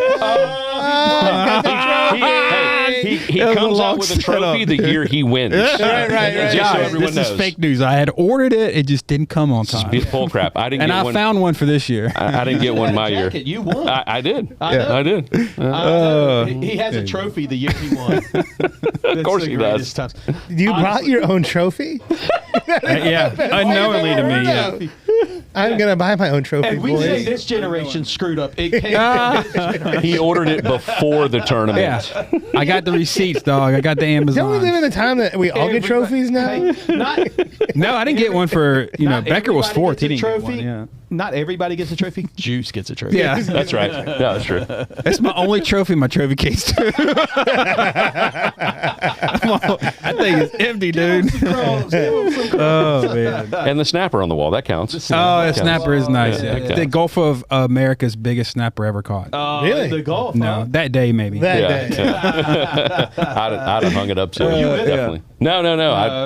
He comes out with a trophy the year he wins. Right. Just so everyone This knows. is fake news. I had ordered it. It just didn't come on time. It's bull crap. I didn't And get I one. found one for this year. I didn't get one my year. You won. I did. I did. He has a trophy the year he won. Of course he does. You brought your own trophy? Yeah, unknowingly to me. Yeah. I'm gonna buy my own trophy. And we boys. say this generation screwed up. It came He ordered it before the tournament. Yeah. I got the receipts, dog. I got the Amazon. Don't we live in the time that we all get trophies now? No, I didn't get one for, Becker was everybody fourth. gets He a didn't get trophy. one. Yeah. Not everybody gets a trophy. Juice gets a trophy. Yeah. That's right. Yeah, that's true. That's my only trophy in my trophy case, too. I think it's empty, dude. Oh, man. And the snapper on the wall, that counts. Oh, the snapper is nice. Yeah, Yeah. that The Gulf of America's biggest snapper ever caught. Really? The golf. No, that day maybe. That day. I'd have hung it up too. Definitely. No.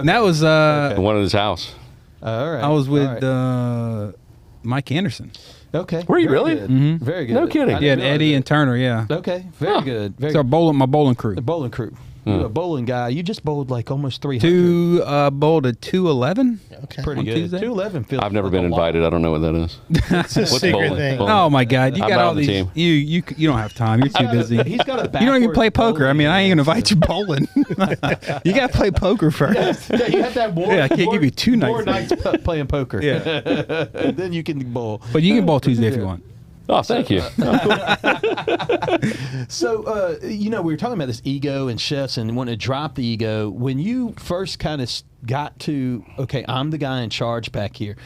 That was I won at his house. All right. I was with Mike Anderson. Okay. Were you Very really? good. Mm-hmm. Very good. No kidding. I Yeah, didn't realize Eddie that. and Turner. Yeah. Okay. Very good. Very It's our good. my bowling crew. The bowling crew. You're a bowling guy. You just bowled like almost 300. Bowled a 211. Okay. Pretty on good. Tuesday? 211 feels I've never like been a lot. invited. I don't know what that is. It's a secret bowling? thing. Bowling. Oh my God! You I'm got out all of the these. team. You don't have time. You're too busy. He's got a You don't even play backwards poker. I mean, I ain't gonna invite you bowling. You gotta play poker first. Yeah, you have to have more. Yeah, I can't give you 2 nights. More nights playing poker. Yeah. Then you can bowl. But you can bowl Tuesday if you want. Oh, thank you. So, we were talking about this ego and chefs and wanting to drop the ego. When you first kind of got to, okay, I'm the guy in charge back here.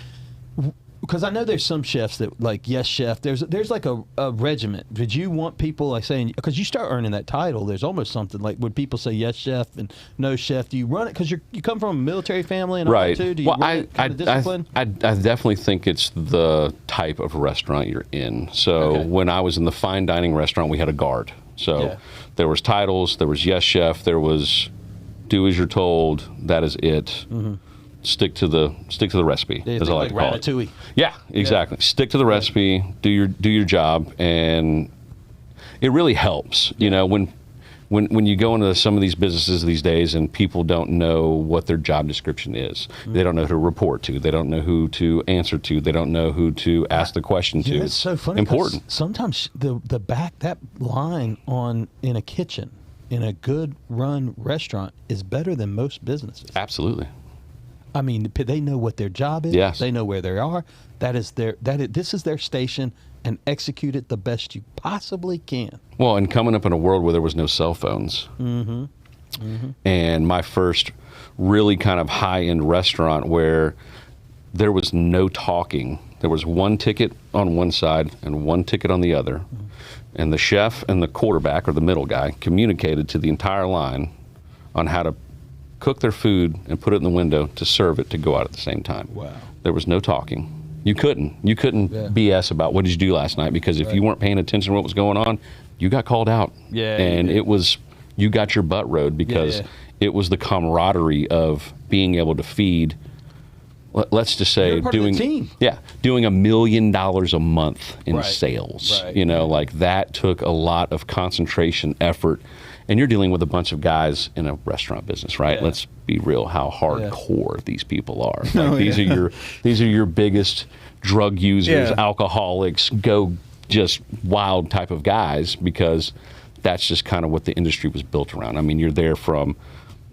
Because I know there's some chefs that like, yes, chef. There's like a regiment. Did you want people like saying, because you start earning that title, there's almost something like when people say yes, chef, and no, chef. Do you run it because you come from a military family and all Right. that too? Do you run it kind of discipline? I definitely think it's the type of restaurant you're in. So when I was in the fine dining restaurant, we had a guard. So there was titles, there was yes, chef, there was do as you're told, that is it. Mm-hmm. Stick to the recipe, as I like to call Ratatouille. it. Yeah, exactly. Stick to the recipe. Do your job, and it really helps. You know, when you go into some of these businesses these days, and people don't know what their job description is. They don't know who to report to. They don't know who to answer to. They don't know who to ask the question to. It's so funny. Important. Sometimes the back that line in a kitchen in a good run restaurant is better than most businesses. Absolutely. I mean, they know what their job is. Yes. They know where they are. This is their station, and execute it the best you possibly can. Well, and coming up in a world where there was no cell phones, and my first really kind of high-end restaurant where there was no talking. There was one ticket on one side and one ticket on the other, and the chef and the quarterback, or the middle guy, communicated to the entire line on how to cook their food and put it in the window to serve it to go out at the same time. Wow. There was no talking. You couldn't BS about what did you do last night, because if you weren't paying attention to what was going on, you got called out. Yeah. And you got your butt rode because it was the camaraderie of being able to feed, let's just say, You're part of the team. doing $1 million a month in Right. sales. Right. You know, like that took a lot of concentration, effort. And you're dealing with a bunch of guys in a restaurant business, right? Yeah. Let's be real, how hardcore these people are. Like, these are your biggest drug users, alcoholics, go just wild type of guys, because that's just kind of what the industry was built around. I mean, you're there from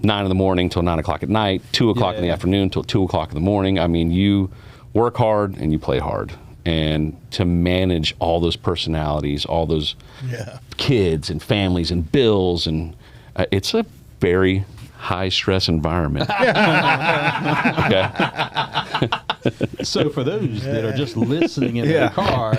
9 in the morning till 9 o'clock at night, 2 o'clock in the afternoon till 2 o'clock in the morning. I mean, you work hard and you play hard. And to manage all those personalities, all those kids and families and bills, and it's a very high stress environment. Okay. So for those that are just listening in their car,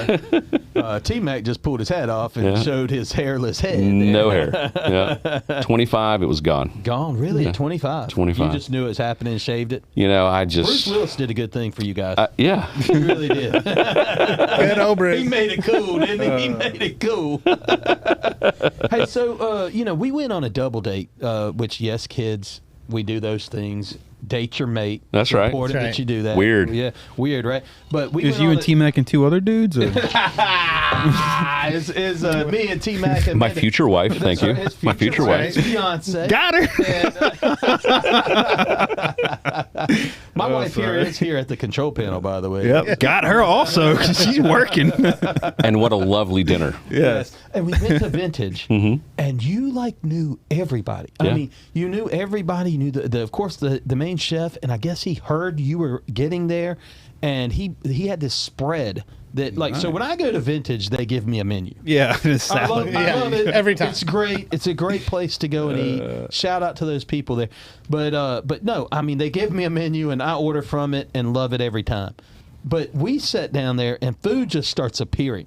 T-Mac just pulled his hat off and showed his hairless head. No hair. Yeah. 25, it was gone. Gone, really, at 25? 25. You just knew it was happening and shaved it? You know, Bruce Willis did a good thing for you guys. yeah. He really did. Good old Bruce. He made it cool, didn't he? He made it cool. Hey, so, we went on a double date, which, yes, kids, we do those things. Date your mate. That's right. Important That's that right. you do that. Weird. Yeah, weird, right? But we Is went you on and a- T-Mac and 2 other dudes? Or? is me and T-Mac and My future wife, thank you. His My future wife. His fiance. Got her. My wife is here at the control panel, by the way. Yep. Got her also. 'Cause she's working. And what a lovely dinner. Yes. And we went to Vintage, and you knew everybody. I Yeah. mean, you knew everybody. You knew of course the main chef, and I guess he heard you were getting there, and he had this spread that so when I go to Vintage, they give me a menu. Yeah. I love it every time. It's great. It's a great place to go and eat. Shout out to those people there. But no, I mean, they give me a menu and I order from it and love it every time. But we sat down there and food just starts appearing.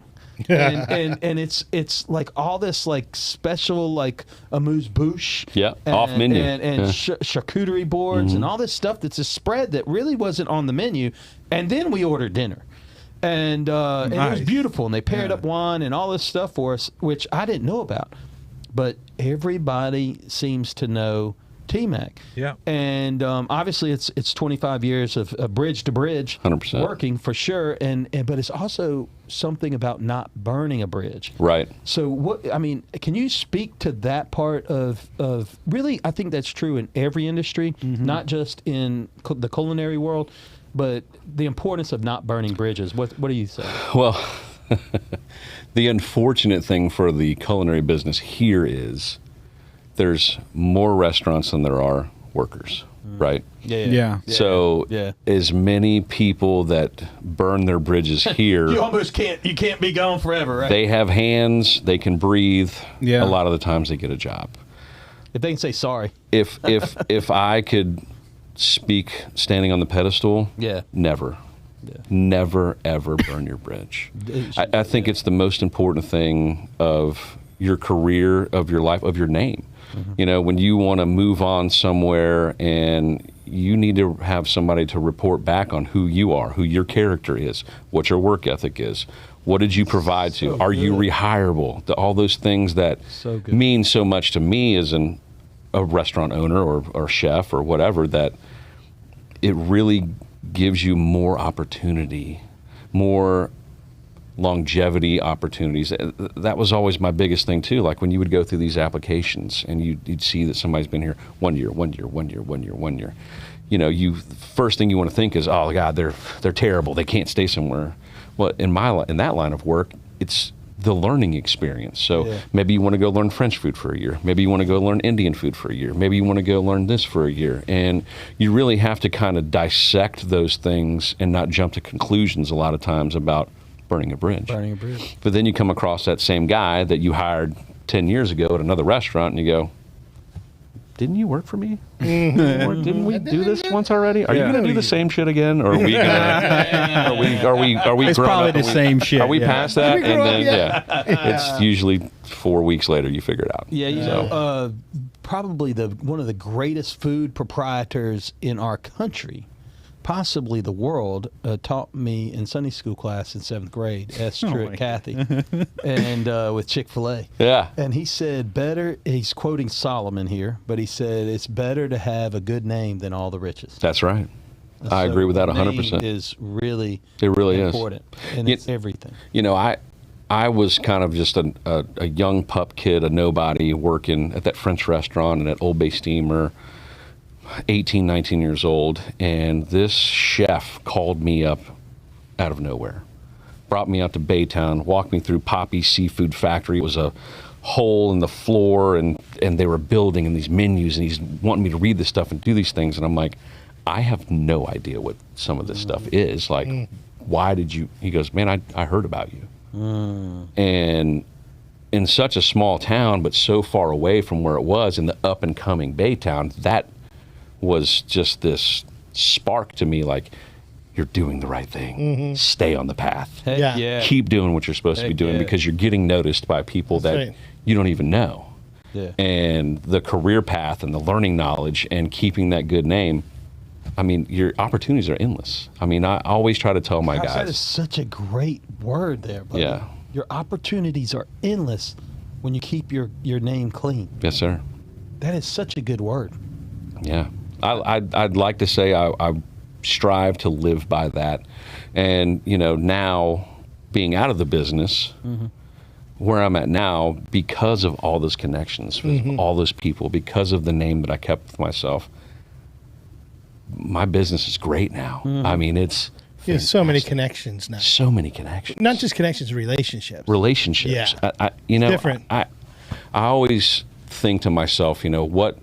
and it's like all this like special like amuse-bouche, off menu, and charcuterie boards and all this stuff that's a spread that really wasn't on the menu, and then we ordered dinner, and it was beautiful, and they paired up wine and all this stuff for us, which I didn't know about, but everybody seems to know T-Mac. Yeah. And obviously it's 25 years of bridge to bridge 100%. working for sure. And but it's also something about not burning a bridge. Right. So can you speak to that part of really, I think that's true in every industry, not just in the culinary world, but the importance of not burning bridges. What do you say? Well, the unfortunate thing for the culinary business here is there's more restaurants than there are workers, right? Yeah. So as many people that burn their bridges here, you almost can't be gone forever, right? they have hands, they can breathe. Yeah. A lot of the times they get a job. If they can say sorry. If I could speak standing on the pedestal, never. Yeah. Never, ever burn your bridge. I think it's the most important thing of your career, of your life, of your name. You know, when you want to move on somewhere and you need to have somebody to report back on who you are, who your character is, what your work ethic is, what did you provide to, are you rehireable, all those things that mean so much to me as a restaurant owner or chef or whatever, that it really gives you more opportunity, more longevity opportunities. That was always my biggest thing too. Like when you would go through these applications and you'd see that somebody's been here 1 year. You know, first thing you want to think is, oh God, they're terrible. They can't stay somewhere. Well, in that line of work, it's the learning experience. So maybe you want to go learn French food for a year. Maybe you want to go learn Indian food for a year. Maybe you want to go learn this for a year. And you really have to kind of dissect those things and not jump to conclusions a lot of times about burning a bridge. But then you come across that same guy that you hired 10 years ago at another restaurant and you go, didn't you work for me? Or didn't we do this once already? Are you going to do the same shit again? Or are we gonna, are we It's probably the same shit. Are we past that? And then it's usually 4 weeks later you figure it out. Yeah, you know, probably one of the greatest food proprietors in our country, possibly the world, taught me in Sunday school class in 7th grade, Kathy, and with Chick-fil-A. Yeah. And he said, he's quoting Solomon here, but he said, it's better to have a good name than all the riches. That's right. I agree with that 100%. Name is really important. And it's everything. You know, I was kind of just a young pup kid, a nobody, working at that French restaurant and at Old Bay Steamer, 18, 19 years old, and this chef called me up out of nowhere, brought me out to Baytown, walked me through Poppy's Seafood Factory. It was a hole in the floor, and they were building in these menus, and he's wanting me to read this stuff and do these things, and I'm like, I have no idea what some of this stuff is. Like, why did you? He goes, man, I heard about you. And in such a small town, but so far away from where it was in the up-and-coming Baytown, that was just this spark to me, like, you're doing the right thing. Stay on the path. Keep doing what you're supposed to be doing, because you're getting noticed by people that you don't even know. And the career path and the learning knowledge and keeping that good name, I mean, your opportunities are endless. I mean, I always try to tell my guys. That is such a great word there, buddy. Yeah. Your opportunities are endless when you keep your name clean. Yes, sir. That is such a good word. Yeah. I'd like to say I strive to live by that. And, you know, now being out of the business, where I'm at now, because of all those connections with all those people, because of the name that I kept with myself, my business is great now. I mean, it's so many connections now. So many connections. Not just connections, relationships. Relationships. Yeah. You know, different. I always think to myself, you know, what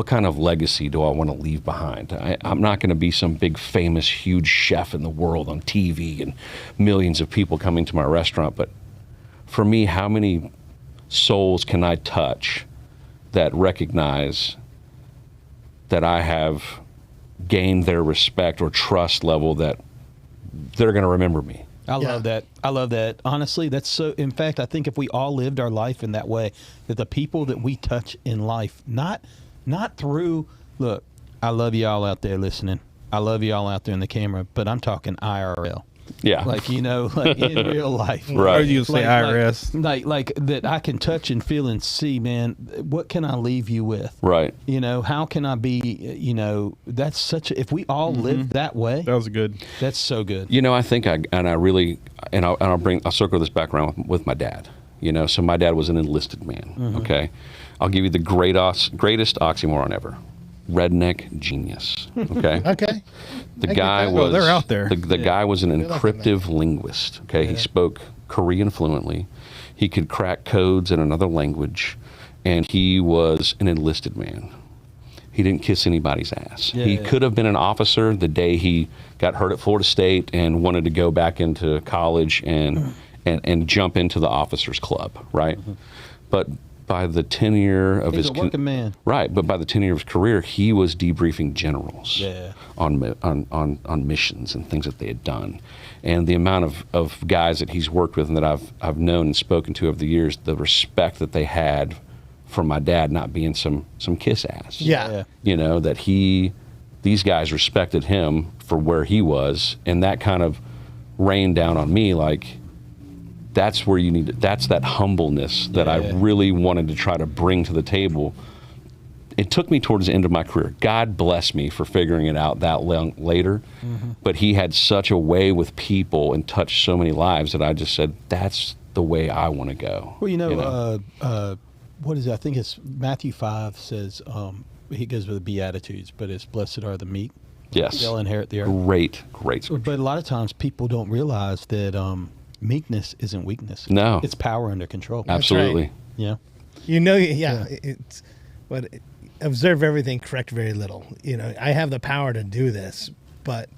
kind of legacy do I want to leave behind? I'm not going to be some big, famous, huge chef in the world on TV and millions of people coming to my restaurant. But for me, how many souls can I touch that recognize that I have gained their respect or trust level, that they're going to remember me? I love that. I love that. Honestly, that's so. In fact, I think if we all lived our life in that way, that the people that we touch in life, not through, look, I love you all out there listening. I love you all out there in the camera, but I'm talking IRL. Yeah. Like, you know, like in real life. Right. Or you say IRS. Like that I can touch and feel and see, man, what can I leave you with? Right. You know, how can I be, you know, that's such a, if we all live that way, That was good. that's so good. You know, I think I'll circle this back around with my dad. You know, so my dad was an enlisted man. Okay. I'll give you the greatest oxymoron ever. Redneck genius. Okay. Okay. The guy was. they're out there. The guy was an encryptive linguist. Okay, he spoke Korean fluently. He could crack codes in another language, and he was an enlisted man. He didn't kiss anybody's ass. He could have been an officer the day he got hurt at Florida State and wanted to go back into college and jump into the officers club, right? But by the tenure of He's a working man. Right, but by the tenure of his career, he was debriefing generals on missions and things that they had done. And the amount of guys that he's worked with and that I've known and spoken to over the years, the respect that they had for my dad not being some kiss ass. Yeah. You know, that these guys respected him for where he was, and that kind of rained down on me like, that's where you need that's that humbleness that I really wanted to try to bring to the table. It took me towards the end of my career. God bless me for figuring it out that long later. But he had such a way with people and touched so many lives that I just said, that's the way I want to go. Well, you know? What is it? I think it's Matthew 5 says, he goes with the Beatitudes, but it's blessed are the meek. Yes. They'll inherit the earth. Great scripture. But a lot of times people don't realize that meekness isn't weakness. No. It's power under control. Absolutely. right. Yeah. You know, it's but observe everything, correct very little. You know, I have the power to do this, but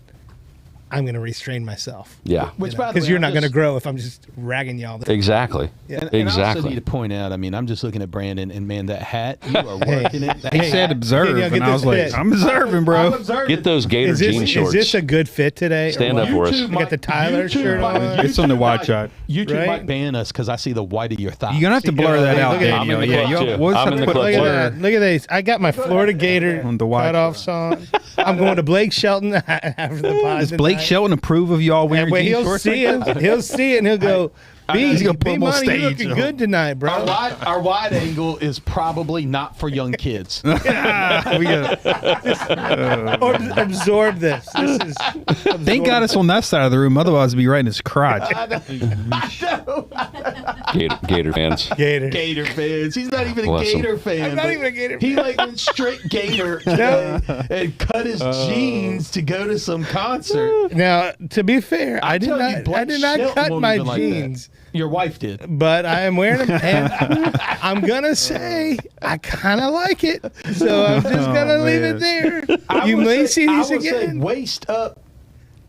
I'm going to restrain myself. Yeah. Which, by the way, because you're I'm not going to just- grow if I'm just ragging y'all. Exactly. And I also Exactly. need to point out, I mean, I'm just looking at Brandon, and man, that hat, you are working it. That He hat- said observe, Yeah, get and I was this like, fit. I'm observing, bro. I'm observing. Get those Gator Jeans shorts. Is this a good fit today? or Stand what? up for us. YouTube I got the Tyler YouTube shirt might- on. It's on the wide shot. YouTube Right? might ban us because I see the white of your thigh. You're gonna have to blur yo, that hey, out, look at that. I'm in Daniel. the Yeah, club, yo, too. what's I'm up in the with club, Look too. at that. Look at this. I got my Florida Gator On the wide cutoffs on. I'm going to Blake Shelton after the pod. Does Blake tonight. Shelton approve of y'all wearing Wait, jeans he'll shorts? see it. He'll see it, and he'll go, He's gonna put him on Bmoney, stage, you looking yo." good tonight, bro. Our wide angle is probably not for young kids. We got, Or just absorb this. This is. thank God it's on that side of the room. Otherwise, it'd be right in his crotch. Gator fans. Gator. Gator fans. He's not even a Bless him. Gator fan. I'm not but even a Gator He fan. like went straight Gator today and cut his jeans to go to some concert. Now, to be fair, I did tell you, not. Blake I did not Shelton cut won't my even like that. jeans, Your wife did. but I am wearing them, and I'm gonna say I kind of like it. So I'm just gonna leave it there. You may see these I would say again. waist up.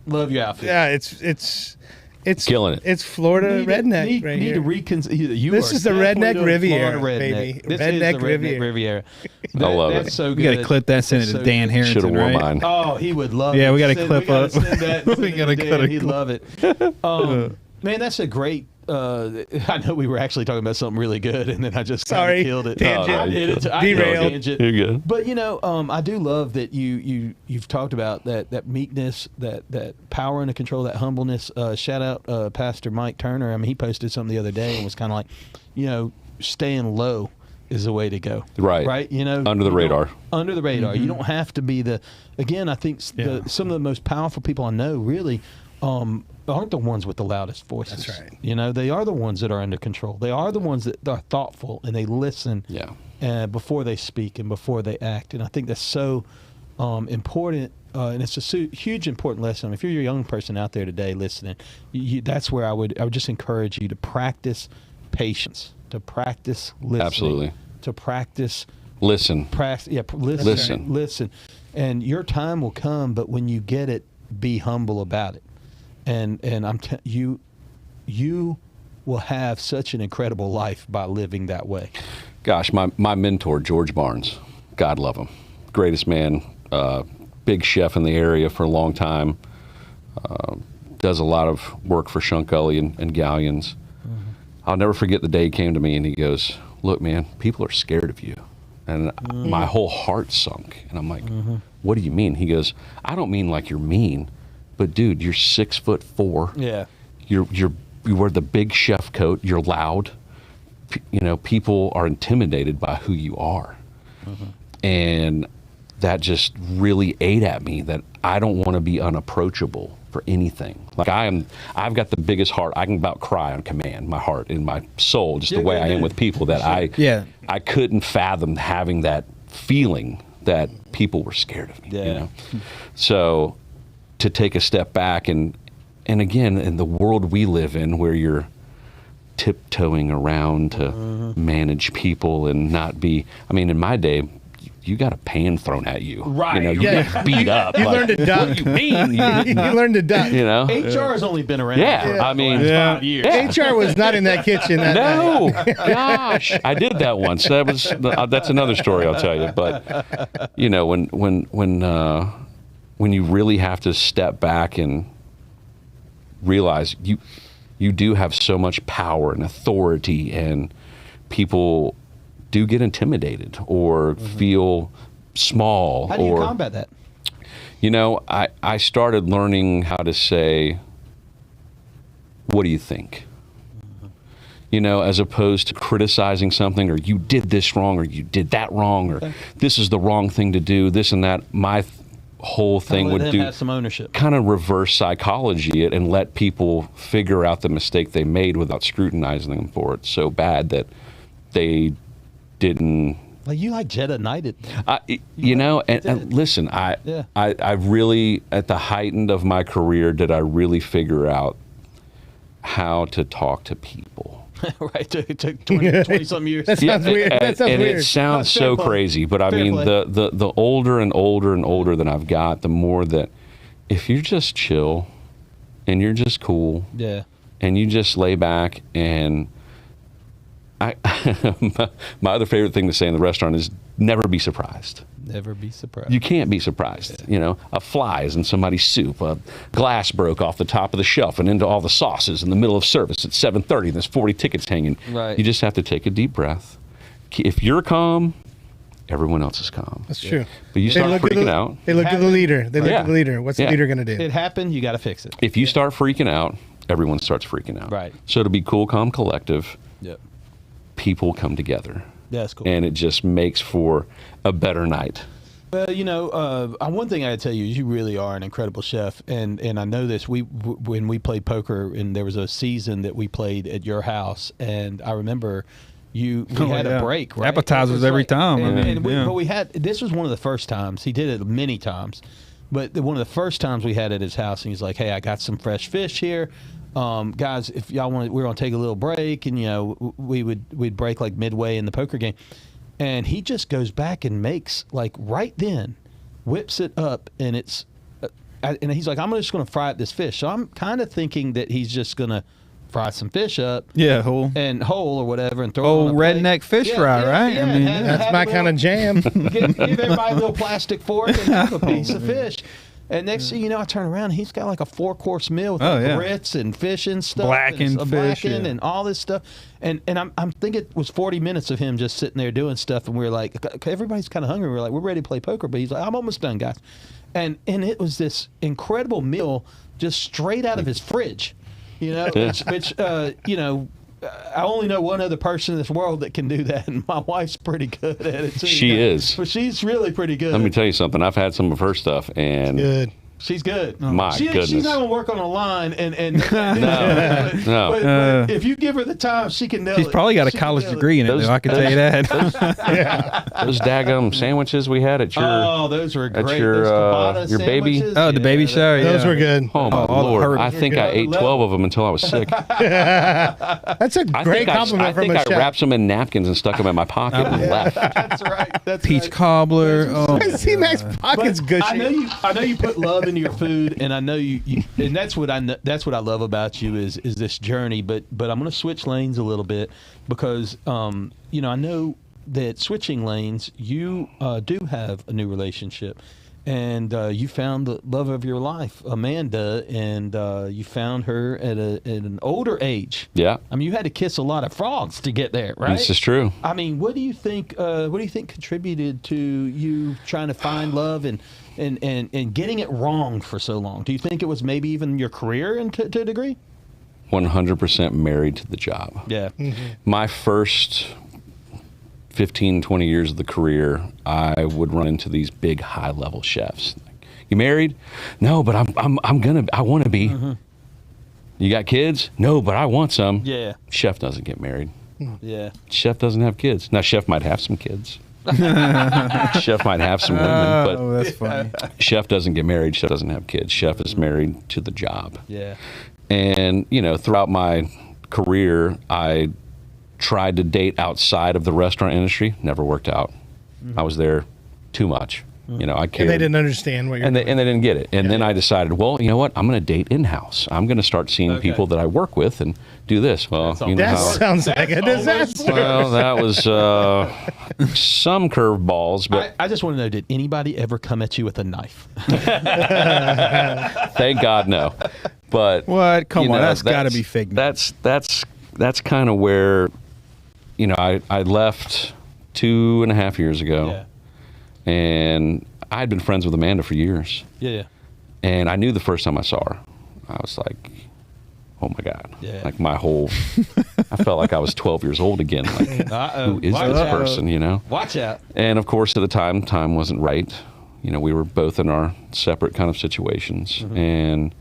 Love your outfit. Yeah, it's Killing it. It's Florida redneck need, right need here. to reconsider. This is the redneck Riviera, baby. This Redneck is the redneck Riviera. Riviera. I love that's it. so We good. gotta clip that, send it That's to so Dan good. Harrington, Should have worn right? mine. Oh, he would love it. Yeah, we gotta Send- clip we gotta up. send that- We send it gotta to cut Dan. a He'd clip. love it. Man, that's a great. I know we were actually talking about something really good, and then I just kinda Sorry, killed it. tangent. I did it. I did a Derailed. tangent. You're good. But you know, I do love that you've talked about that meekness, that power under control, that humbleness. Shout out Pastor Mike Turner. I mean, he posted something the other day and was kind of like, you know, staying low is the way to go. Right. Right. You know, Under the you radar. don't- Under the radar. You don't have to be the. Again, I think some of the most powerful people I know really. Aren't the ones with the loudest voices. That's right. You know, they are the ones that are under control. They are the ones that are thoughtful and they listen before they speak and before they act. And I think that's so important. And it's a huge important lesson. If you're a young person out there today listening, that's where I would just encourage you to practice patience, to practice listening, Absolutely. to practice Listen. listen. And your time will come, but when you get it, be humble about it. And you will have such an incredible life by living that way. Gosh, my mentor, George Barnes, God love him. Greatest man, big chef in the area for a long time. Does a lot of work for Shunkully and Galleons. I'll never forget the day he came to me and he goes, look, man, people are scared of you. And my whole heart sunk. And I'm like, what do you mean? He goes, I don't mean like you're mean, But dude, you're 6'4". Yeah. You wear the big chef coat. You're loud. People are intimidated by who you are. And that just really ate at me that I don't want to be unapproachable for anything. Like I've got the biggest heart. I can about cry on command, my heart and my soul, just the way I am with people, that I couldn't fathom having that feeling that people were scared of me, So to take a step back and again, in the world we live in where you're tiptoeing around to manage people and not be, in my day, you got a pan thrown at you. Right. You get beat up. You learned to duck. What do you mean? You learned to duck. HR has only been around for 5 years. HR was not in that kitchen that night. Gosh, I did that once. That's another story I'll tell you. But when you really have to step back and realize you do have so much power and authority, and people do get intimidated or feel small. How do you combat that? I started learning how to say, what do you think? As opposed to criticizing something, or you did this wrong, or you did that wrong, or this is the wrong thing to do, this and that. My whole thing would have some ownership. Kind of reverse psychology it and let people figure out the mistake they made without scrutinizing them for it so bad that they didn't. Like you Jedi Knighted. And listen, I really, at the height of my career, did I really figure out how to talk to people. Right, it took 20-some years. That sounds weird. It sounds so crazy, but the older and older and older that I've got, the more that if you're just chill and you're just cool, and you just lay back, and my other favorite thing to say in the restaurant is never be surprised. Never be surprised. You can't be surprised. A fly is in somebody's soup. A glass broke off the top of the shelf and into all the sauces in the middle of service at 7:30. There's 40 tickets hanging. Right. You just have to take a deep breath. If you're calm, everyone else is calm. That's true. But you start freaking out. They look to the leader. They look to the leader. What's the leader going to do? It happened. You got to fix it. If you start freaking out, everyone starts freaking out. Right. So to be cool, calm, collective, people come together. Yeah, that's cool. And it just makes for a better night. Well, one thing I gotta tell you is you really are an incredible chef, and I know this. When we played poker, and there was a season that we played at your house, and I remember we had a break, right? Appetizers every time. But this was one of the first times. He did it many times, but one of the first times we had at his house, and he's like, "Hey, I got some fresh fish here. Guys, if y'all want, we're gonna take a little break," and we'd break like midway in the poker game. And he just goes back and makes, right then, whips it up, and it's, and he's like, I'm just going to fry up this fish. So I'm kind of thinking that he's just going to fry some fish up. Yeah, whole or whatever, and throw it it on a redneck fish fry, right? Yeah, that's my kind of jam. Give everybody a little plastic fork and have a piece of fish. And next thing you know, I turn around, he's got like a 4-course meal with grits and fish and stuff. Blackened fish. And all this stuff. And I'm thinking it was 40 minutes of him just sitting there doing stuff. And we were like, everybody's kind of hungry. We're like, we're ready to play poker. But he's like, I'm almost done, guys. And it was this incredible meal just straight out of his fridge. Which I only know one other person in this world that can do that, and my wife's pretty good at it too. She is. But she's really pretty good. Let me tell you something. I've had some of her stuff, and good. She's good. My goodness. She's not going to work on a line, and no. But if you give her the time, she can nail it. She's probably got a college degree in it, though, I can tell you that. Those daggum sandwiches we had at your... those were great. At your baby... Oh, the baby shower, yeah. Those were good. Oh, my Lord. I think I ate 12 of them until I was sick. That's a great compliment from a chef. I wrapped them in napkins and stuck them in my pocket and left. That's right. Peach cobbler. C-Mac's pocket's good. I know you put love into your food, and I know you and that's what I love about you is this journey. But I'm going to switch lanes a little bit because I know that switching lanes, you do have a new relationship, and you found the love of your life, Amanda, and you found her at an older age. Yeah. I mean, you had to kiss a lot of frogs to get there, right? This is true. I mean, what do you think? What do you think contributed to you trying to find love and getting it wrong for so long? Do you think it was maybe even your career to a degree? 100% married to the job. Yeah. My first 15, 20 years of the career, I would run into these big high-level chefs. Like, you married? No, but I want to be. You got kids? No, but I want some. Yeah. Chef doesn't get married. Yeah. Chef doesn't have kids. Now, chef might have some kids. Chef might have some women, but Oh, that's funny. chef doesn't get married. Chef doesn't have kids. Chef is married to the job. Yeah. And, throughout my career, I tried to date outside of the restaurant industry. Never worked out. I was there too much. I cared. And they didn't understand what you're doing. And they didn't get it. And then I decided, well, you know what? I'm going to date in-house. I'm going to start seeing people that I work with and do this. Well, That sounds like a disaster. Well, that was some curveballs, but I just want to know, did anybody ever come at you with a knife? thank God, no. But What? Come on, that's got to be fake. That's kind of where, I left 2.5 years ago, and I had been friends with Amanda for years. Yeah. And I knew the first time I saw her, I was like, oh my God. Yeah. Like I felt like I was 12 years old again. Like, who is this person, Watch out. And of course, at the time wasn't right. We were both in our separate kind of situations. And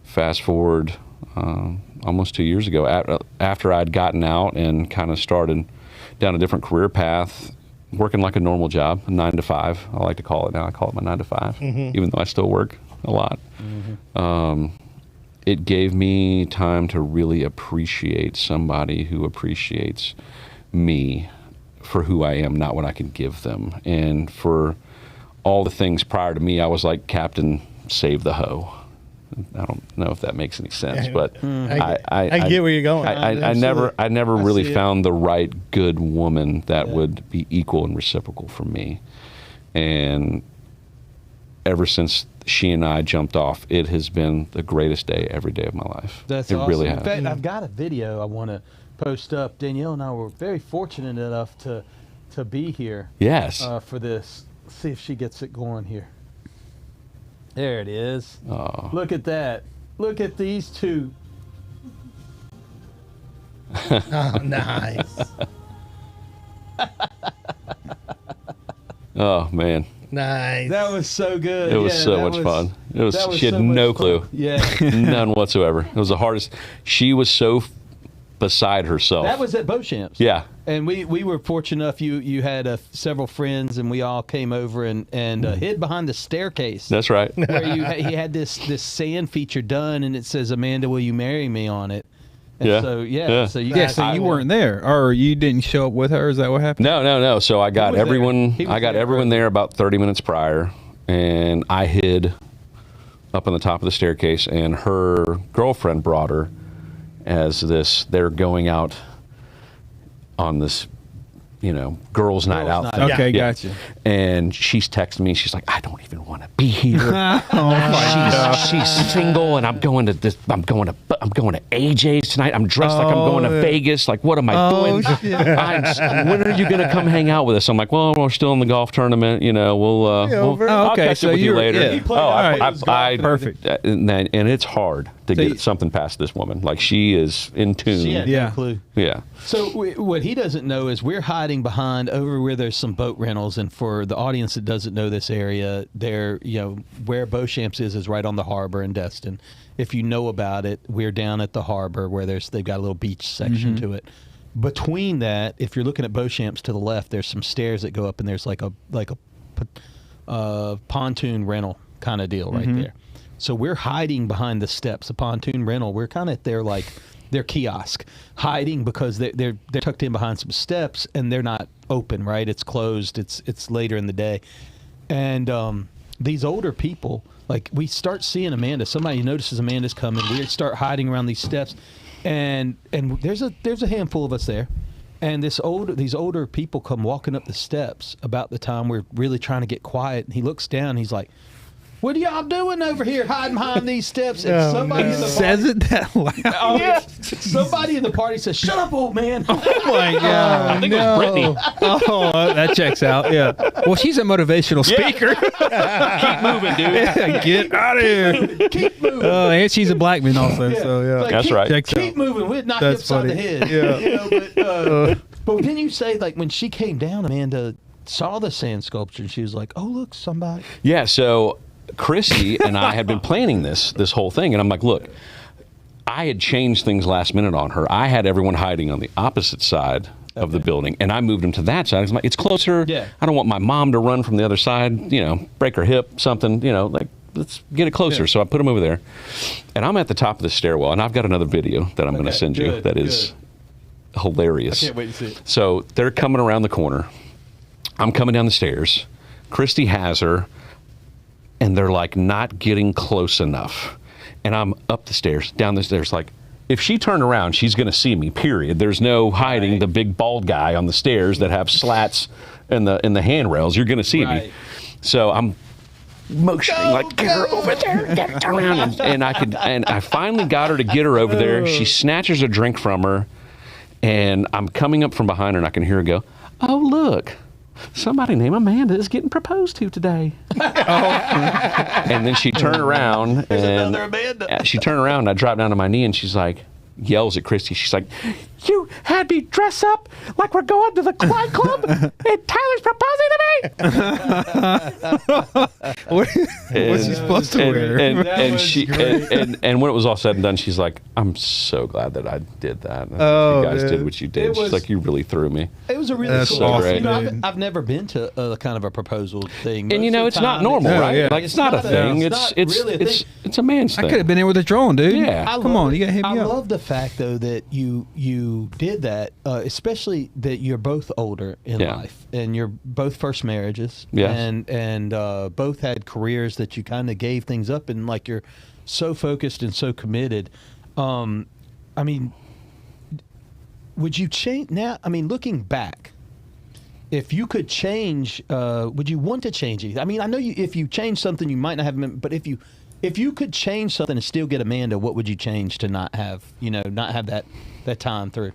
fast forward almost 2 years ago, after I'd gotten out and kind of started down a different career path, working like a normal job, a 9 to 5. I like to call it now. I call it my 9 to 5, even though I still work a lot. It gave me time to really appreciate somebody who appreciates me for who I am, not what I can give them. And for all the things prior to me, I was like Captain Save the Hoe. I don't know if that makes any sense, but I get where you're going. I never really found the right good woman that would be equal and reciprocal for me. And ever since she and I jumped off, it has been the greatest day every day of my life. That's awesome. Really has. In fact, I've got a video I want to post up. Danielle and I were very fortunate enough to be here. Yes. For this. Let's see if she gets it going here. There it is. Oh. Look at that. Look at these two. Oh, nice. Oh man. Nice. That was so good. It was so much fun. It was. She had no clue. Yeah. None whatsoever. It was the hardest. She was so beside herself. That was at Beauchamp's. Yeah. And we were fortunate enough. You had several friends, and we all came over and hid behind the staircase. That's right. Where he had this sand feature done, and it says, "Amanda, will you marry me?" on it. And Yeah. So Yeah. So you Yeah, guys, so you weren't there, or you didn't show up with her. Is that what happened? No. So I got was there. everyone. He was I got there everyone there about 30 minutes prior, and I hid up on the top of the staircase. And her girlfriend brought her as this. They're going out on this, girls' night out. Thing. Okay, gotcha. And she's texting me. She's like, I don't even want to be here. Oh my God. She's single, and I'm going to AJ's tonight. I'm dressed like I'm going to Vegas. Like, what am I doing? When are you going to come hang out with us? I'm like, well, we're still in the golf tournament. I'll catch up with you later. Yeah. He played all right. Perfect. And it's hard to get something past this woman. Like, she is in tune. She had no clue. Yeah. So what he doesn't know is we're hiding behind over where there's some boat rentals, and for the audience that doesn't know this area, there, where Beauchamp's is right on the harbor in Destin. If you know about it, we're down at the harbor where they've got a little beach section to it. Between that, if you're looking at Beauchamp's to the left, there's some stairs that go up, and there's like a pontoon rental kind of deal right there. So we're hiding behind the steps. A pontoon rental. We're kind of at their kiosk, hiding because they're tucked in behind some steps, and they're not open. Right? It's closed. It's later in the day, and these older people, like, we start seeing Amanda. Somebody notices Amanda's coming. We start hiding around these steps, and there's a handful of us there, And these older people come walking up the steps about the time we're really trying to get quiet. And he looks down. And he's like, "What are y'all doing over here hiding behind these steps?" And somebody in the party says it that loud. Oh, yeah. Somebody in the party says, "Shut up, old man." Oh my God! I think it was Brittany. Oh, that checks out. Yeah. Well, she's a motivational speaker. Keep moving, dude. Get out of here. Keep moving. Oh, and she's a black man also. So yeah, Like, That's right. Checks Keep out. moving. We'd knock you That's upside the funny. head. Yeah. You know, but didn't you say, like, when she came down, Amanda saw the sand sculpture and she was like, "Oh, look, somebody." Yeah, so Chrissy and I had been planning this whole thing, and I'm like, look, I had changed things last minute on her. I had everyone hiding on the opposite side of the building, and I moved them to that side. It's closer. Yeah. I don't want my mom to run from the other side, break her hip, something, like, let's get it closer. Yeah. So I put them over there, and I'm at the top of the stairwell, and I've got another video that I'm going to send you good, that is hilarious. I can't wait to see it. So they're coming around the corner. I'm coming down the stairs. Christy has her, and they're like not getting close enough. And I'm up the stairs, down the stairs, like, if she turned around, she's going to see me, period. There's no hiding the big bald guy on the stairs that have slats in the handrails. You're going to see me. So I'm motioning, like, get her over there, get her, turn around. And I finally got her to get her over there. She snatches a drink from her, and I'm coming up from behind her, and I can hear her go, "Oh, look. Somebody named Amanda is getting proposed to today." And then she turned around, and another Amanda. she turned around, and I dropped down to my knee, and she's like, yells at Christy. She's like, "You had me dress up like we're going to the Clyde Club, and Tyler's proposing to me." What's she supposed to wear? And when it was all said and done, she's like, "I'm so glad that I did that. Oh, you guys man. did what you did." She's like, "You really threw me." It was a really That's cool. awesome, You know, dude. I've never been to a kind of a proposal thing. And Most of it's the not time, normal, Yeah, right? yeah. Like, it's not a thing. not really a thing. It's a man's I thing. could have been there with a drone, dude. Yeah. Come on, you got to hit me I up. love the fact though that you did that, especially that you're both older in Yeah. life and you're both first marriages. Yes. And both had careers that you kind of gave things up, and like you're so focused and so committed. I mean, would you change now? I mean, looking back, if you could change, would you want to change anything? I mean, I know if you change something, you might not have, but if you could change something and still get Amanda, what would you change to not have that time through?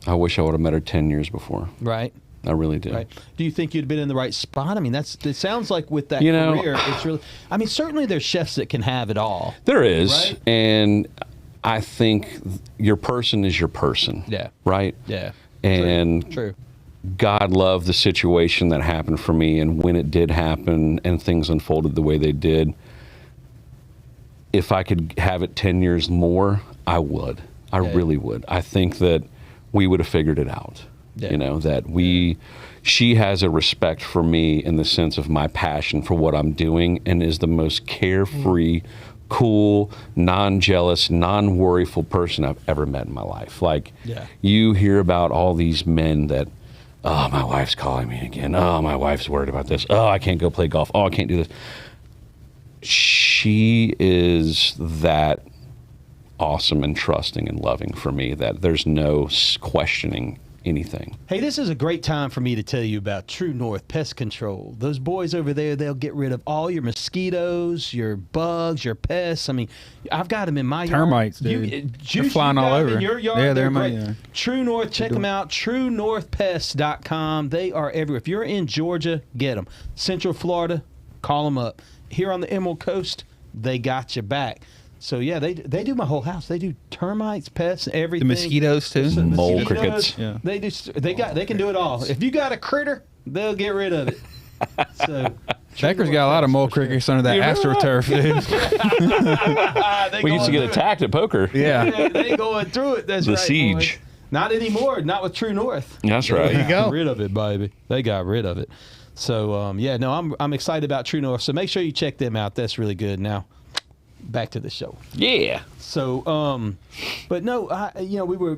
I wish I would have met her 10 years before. Right. I really do. Right. Do you think you'd been in the right spot? I mean, it sounds like with that You know, career, it's really, I mean, certainly there's chefs that can have it all. There is. Right? And I think your person is your person. Yeah. Right? Yeah. And True. God loved the situation that happened for me, and when it did happen and things unfolded the way they did, if I could have it 10 years more, I would. I really would. I think that we would have figured it out. Yeah. You know, that she has a respect for me in the sense of my passion for what I'm doing, and is the most carefree, cool, non-jealous, non-worryful person I've ever met in my life. Like, you hear about all these men that, "Oh, my wife's calling me again. Oh, my wife's worried about this. Oh, I can't go play golf. Oh, I can't do this." She is that awesome and trusting and loving for me that there's no questioning anything. Hey, this is a great time for me to tell you about TruNorth Pest Control. Those boys over there, they'll get rid of all your mosquitoes, your bugs, your pests. I mean, I've got them in my Termites, yard. dude. They're flying all over. In your yard. Yeah, they're in my great. yard. TruNorth, check them out. TruNorthPest.com. They are everywhere. If you're in Georgia, get them. Central Florida, call them up. Here on the Emerald Coast, they got you back. So yeah, they do my whole house. They do termites, pests, everything. The mosquitoes too. Mole Mosquitoes, crickets. Yeah. They can do it all. If you got a critter, they'll get rid of it. So Becker's got a lot of mole crickets under that AstroTurf, dude. We used to get attacked at poker. Yeah. They going through it. That's The right, siege. boys. Not anymore. Not with TruNorth. That's right. There you go. Got rid of it, baby. They got rid of it. So I'm excited about TruNorth. So make sure you check them out. That's really good. Now, back to the show. Yeah. So, but no,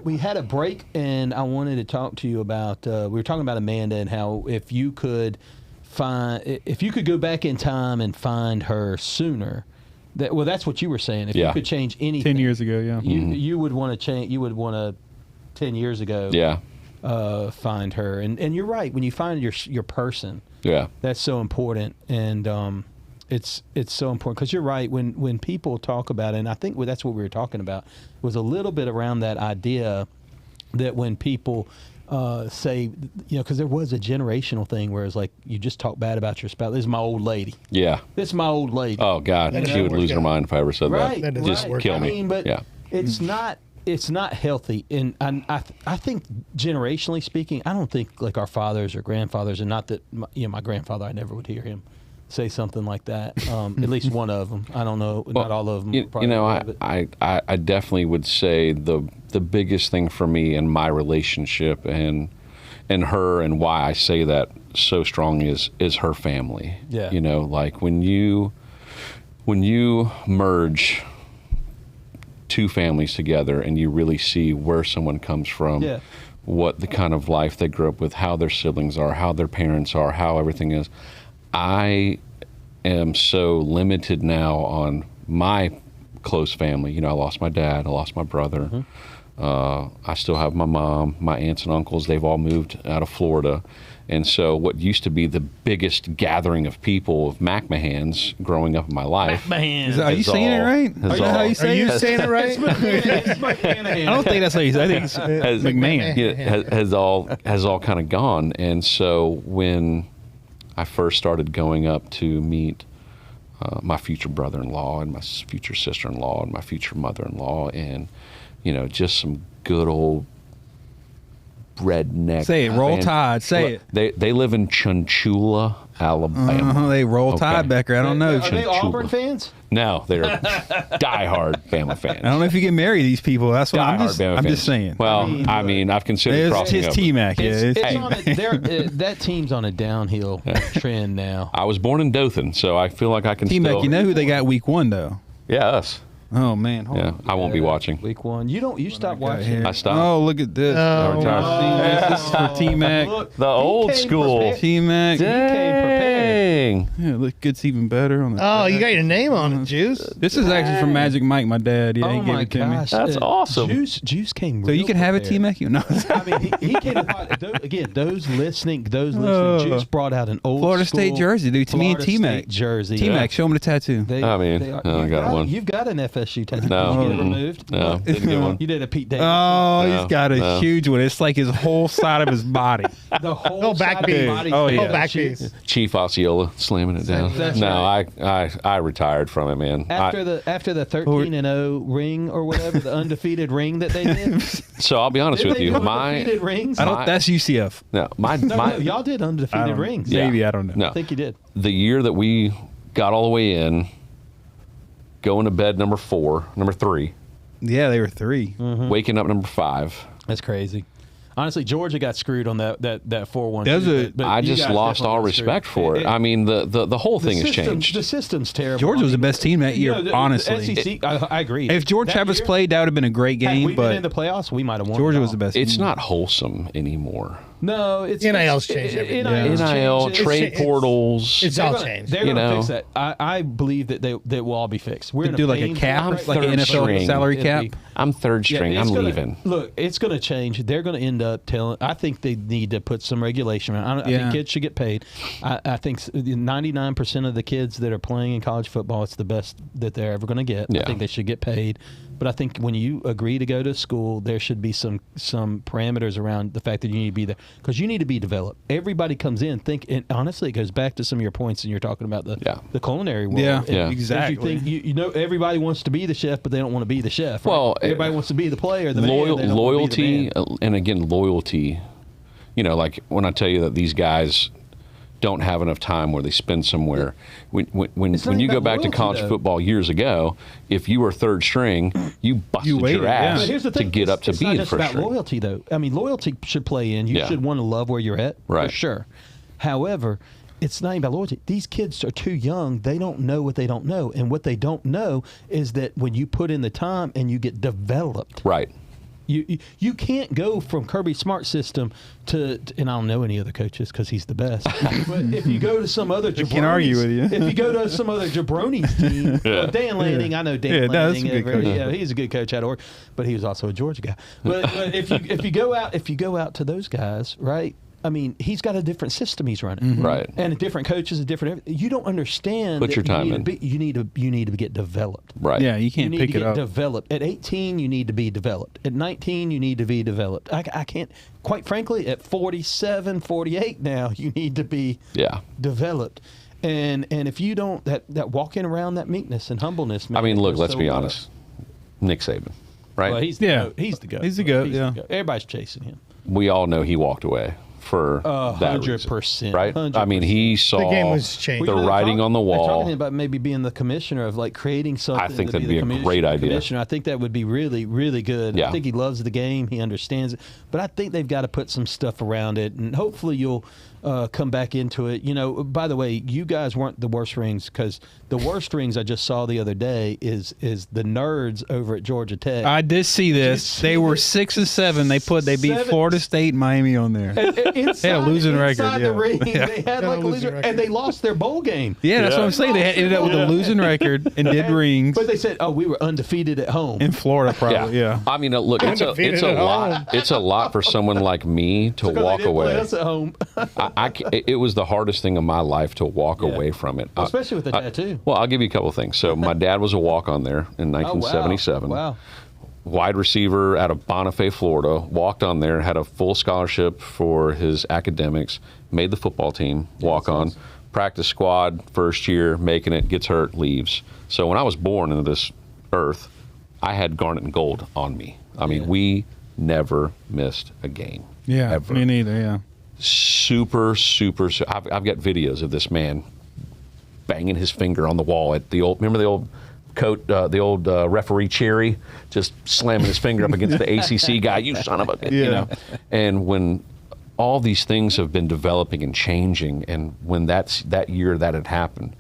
we had a break, and I wanted to talk to you about. We were talking about Amanda and how if you could go back in time and find her sooner, that's what you were saying. If you could change anything, 10 years ago, yeah. you would want to change. You would want to 10 years ago. Yeah. find her. And you're right. When you find your person, that's so important. And it's so important because you're right. When people talk about it, and I think that's what we were talking about, was a little bit around that idea that when people say, because there was a generational thing where it's like you just talk bad about your spouse. This is my old lady. Yeah. This is my old lady. Oh, God. She would lose her mind if I ever said that. That just kill me. I mean, but it's not healthy. And I think generationally speaking, I don't think like our fathers or grandfathers, and not that, my grandfather, I never would hear him say something like that. At least one of them. I don't know. Not all of them. I definitely would say the biggest thing for me in my relationship and her, and why I say that so strong is her family. Yeah. Like when you merge two families together and you really see where someone comes from, what the kind of life they grew up with, how their siblings are, how their parents are, how everything is. I am so limited now on my close family. I lost my dad, I lost my brother. I still have my mom, my aunts and uncles. They've all moved out of Florida. And so what used to be the biggest gathering of people, of McMahans, growing up in my life. McMahans. Are you saying it right? Is that how you say it? Are you saying it right? I don't think that's how you say it. I think it's McMahon. Has all kind of gone. And so when I first started going up to meet my future brother-in-law and my future sister-in-law and my future mother-in-law, and just some good old redneck. Say it, Roll Tide. Say it. They live in Chunchula, Alabama. They Roll Tide, Becker. I don't know. Are they Auburn fans? No, they're diehard Bama fans. I don't know if you can marry these people. That's what I'm just saying. Well, I mean, I've considered crossing over. It's T-Mac. That team's on a downhill trend now. I was born in Dothan, so I feel like I can T-Mac, still... you know who they got week 1, though? Yeah, us. Oh man, hold on. I won't be watching. Week 1. You stopped watching. I stopped. Oh, look at this. This is for T-Mac. The old school. T-Mac. He came prepared. Yeah, look, it's even better on the you got your name on it, Juice. This is actually from Magic Mike, my dad. Yeah, he gave it to me. That's awesome. Juice came. So you can have it, T-Mac. No. I mean, he came. Again, those listening, Juice brought out an old Florida State jersey, dude. To me and T-Mac. Jersey. T-Mac, show him the tattoo. I got one. You've got an FSU tattoo. No. Did you get it removed? No, didn't get one. You did a Pete Davidson. Oh, he's got a huge one. It's like his whole side of his body. The whole back side of his piece. body. Oh, yeah. Back piece. Chief Osceola slamming it down. I retired from it, man. After the 13-0 ring or whatever, the undefeated ring that they did. So I'll be honest with you, undefeated rings. That's UCF. No, y'all did undefeated rings. Maybe I don't know. No. I think you did. The year that we got all the way in, going to bed number 3. Yeah, they were 3. Waking up number 5. That's crazy. Honestly, Georgia got screwed on that 4-1. I just lost all respect for it. I mean, the whole thing has changed. The system's terrible. Georgia was the best team that year, honestly. The SEC, I agree. If George Travis played, that would have been a great game. Had we but been in the playoffs, we might have won. Georgia was the best. It's not wholesome anymore. No, it's NIL's changed everything. NIL, trade portals. It's all changed. They're going to fix that. I believe that they will all be fixed. We're do like a cap, like an NFL salary cap. I'm third string. I'm leaving. Look, it's going to change. They're going to end up telling. I think they need to put some regulation around. I think kids should get paid. I think 99% of the kids that are playing in college football, it's the best that they're ever going to get. I think they should get paid. But I think when you agree to go to school, there should be some parameters around the fact that you need to be there because you need to be developed. Everybody comes in and honestly, it goes back to some of your points, and you're talking about the culinary world. Yeah, exactly. You think everybody wants to be the chef, but they don't want to be the chef. Right? Well, everybody wants to be the player, the loyalty, man. and again, loyalty. Like when I tell you that these guys don't have enough time where they spend somewhere. When you go back to college football years ago, if you were third string, you busted your ass to get up to be in first string. It's not about loyalty, though. I mean, loyalty should play in. You should want to love where you're at, for sure. However, it's not even about loyalty. These kids are too young. They don't know what they don't know. And what they don't know is that when you put in the time and you get developed. Right. You can't go from Kirby Smart system to and I don't know any other coaches because he's the best. But if you go to some other jabronis, can't argue with you. If you go to some other jabronis team, Dan Lanning, I know Dan Lanning. That's a good coach. Yeah, he's a good coach out of Oregon, but he was also a Georgia guy. But if you go out to those guys, right? I mean, he's got a different system he's running, Right. And different coaches, You don't understand. Put your time in. You need to get developed. Right. Yeah, you can't need pick to it get up. developed. At 18, you need to be developed. At 19, you need to be developed. I can't, quite frankly, at 47, 48 now, you need to be developed. And if you don't, that walking around that meekness and humbleness, man, I mean, look, goes let's so be well. honest. Nick Saban, right? Well, he's the goat. He's the goat. He's the goat, yeah. Everybody's chasing him. We all know he walked away for that 100%, reason, right? 100%. I mean, he saw The game was changed. the writing on the They're wall. talking about maybe being the commissioner of like creating something. I think to that'd the be a great idea. Commissioner. I think that would be really, really good. Yeah. I think he loves the game. He understands it. But I think they've got to put some stuff around it, and hopefully you'll come back into it. You know, by the way, you guys weren't the worst rings because the worst rings I just saw the other day is the nerds over at Georgia Tech. I did see this. They were 6 and 7. They beat Florida State and Miami on there. Inside, They had a losing record, inside yeah. the ring, Yeah. they had like a losing record, and they lost their bowl game. Yeah, that's what I'm saying. They ended up with a losing record and did rings But they said, "Oh, we were undefeated at home." in Florida, probably. Yeah. I mean, look, it's Undefeated a at lot. home. It's a lot for someone like me to Because walk they didn't play away. us at home. It was the hardest thing of my life to walk away from it. Especially with the tattoo. Well, I'll give you a couple of things. So my dad was a walk-on there in 1977. Wow. Wide receiver out of Bonnefay, Florida. Walked on there, had a full scholarship for his academics, made the football team, walk on, practice squad, first year, making it, gets hurt, leaves. So when I was born into this earth, I had garnet and gold on me. I mean, we never missed a game. Yeah. Ever. Me neither, yeah. Super. I've got videos of this man banging his finger on the wall at the old. Remember the old referee Cherry, just slamming his finger up against the ACC guy. You son of a, you know. And when all these things have been developing and changing, and when that year that had happened.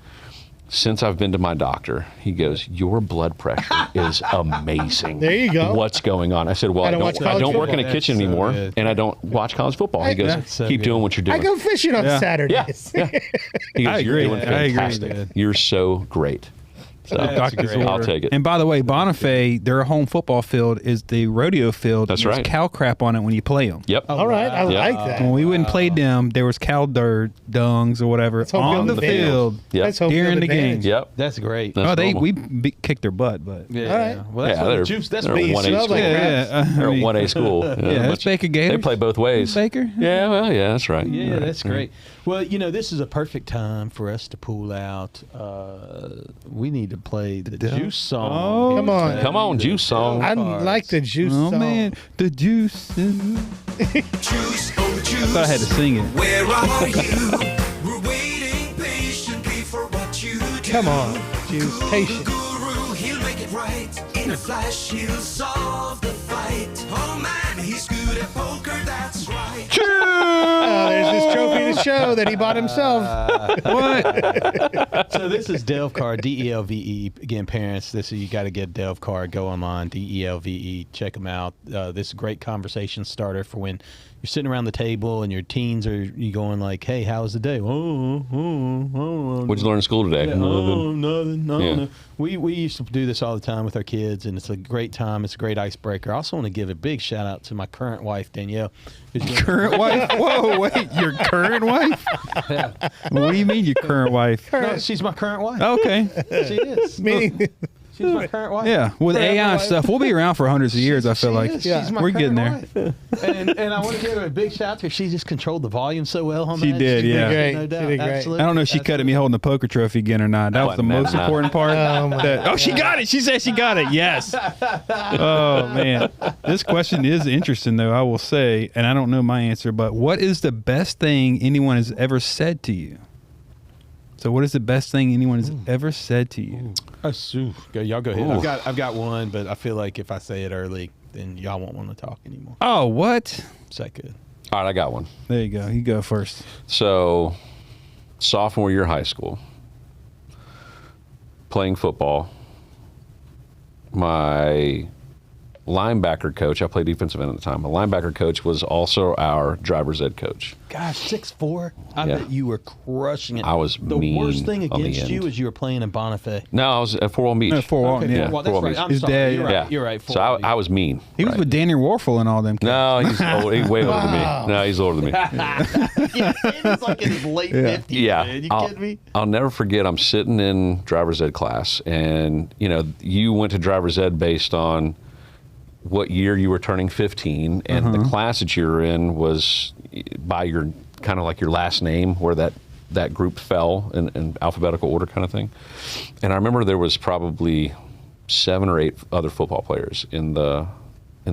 Since I've been to my doctor, he goes, "Your blood pressure is amazing." There you go. What's going on? I said, "Well, I Gotta watch don't college work in a football. kitchen That's so anymore, good. and I don't watch college football." He goes, That's so "Keep good. doing what you're doing." I go fishing on Saturdays. Yeah. He goes, I "You're agree. doing I agree. fantastic. You're so great." So Doctor's I'll order. take it. And by the way, Bonnefay, their home football field is the rodeo field. That's and there's right. cow crap on it when you play them. Yep. All right, I Yeah. like that. When we went and played them, there was cow dirt, dungs, or whatever home on field the advantage. field Yep. That's home during field the game. advantage. Yep. That's great. That's Oh, normal. we kicked their butt, but Yeah. All right. Well, that's Yeah, what they're- juice. That's they're what a you 1A smell school. like. yeah, They're I a mean, 1A school. Yeah, let's Baker Gators. They play both ways. Baker. Yeah, well, yeah, that's right. Yeah, that's great. Well, you know, this is a perfect time for us to pull out. We need to play the juice song. Oh, Come on. Come on, juice song. I like the juice Oh song. man, the juice. Juice, oh juice. I thought I had to sing it. Where are you? We're waiting patiently for what you do. Come on, juice, patient. Guru, he'll make it right. In a flash, he'll solve the fight. Oh man, he's good at poker, that's right. Oh, there's this trophy to show that he bought himself. What? So this is Delve Card, DELVE. Again, parents, this is, you got to get Delve Card. Go online, DELVE. Check them out. This is a great conversation starter for when you're sitting around the table and your teens are you going like, "Hey, how was the day?" What'd you learn in school today? Nothing. Yeah. We used to do this all the time with our kids, and it's a great time. It's a great icebreaker. I also want to give a big shout out to my current wife, Danielle. Current wife? Whoa, wait, your current wife? What do you mean, your current wife? No, she's my current wife. Okay. She is. Meaning, She's my current wife. Yeah, with Forever AI and wife. stuff, we'll be around for hundreds of years. I feel She like is. Yeah. She's my we're getting current there. wife. And I want to give her a big shout out to her. She just controlled the volume so well on She that. did, yeah. great. No She doubt. did great. Absolutely. I don't know if she cut at me holding the poker trophy again or not. That was the most important part. Oh, my Oh, she got it. She said she got it. Yes. Oh, man. This question is interesting, though, I will say, and I don't know my answer, but what is the best thing anyone has ever said to you? So what is the best thing anyone has ever said to you? Y'all go ahead. Ooh. I've got one, but I feel like if I say it early, then y'all won't want to talk anymore. Oh, what? Is that good? All right, I got one. There you go. You go first. So, sophomore year of high school, playing football, my linebacker coach, I played defensive end at the time. My linebacker coach was also our driver's ed coach. Gosh, 6'4". I Yeah. bet you were crushing it. I was the mean worst thing on the against end. you was you were playing in Bonifay. No, I was at Fort Walton Beach. No, Fort Walton, Okay, yeah. well, that's Fort right. Walton I'm His sorry. dad, You're yeah. right. You're right. So I was mean. He was right? with Danny Warfel and all them kids. No, he's way older than me. No, he's older than me. Yeah, he's like in his late 50s. Yeah. Man. You kidding me? I'll never forget, I'm sitting in driver's ed class, and, you went to driver's ed based on what year you were turning 15, and the class that you were in was by your kind of like your last name, where that group fell in alphabetical order kind of thing. And I remember there was probably 7 or 8 other football players in the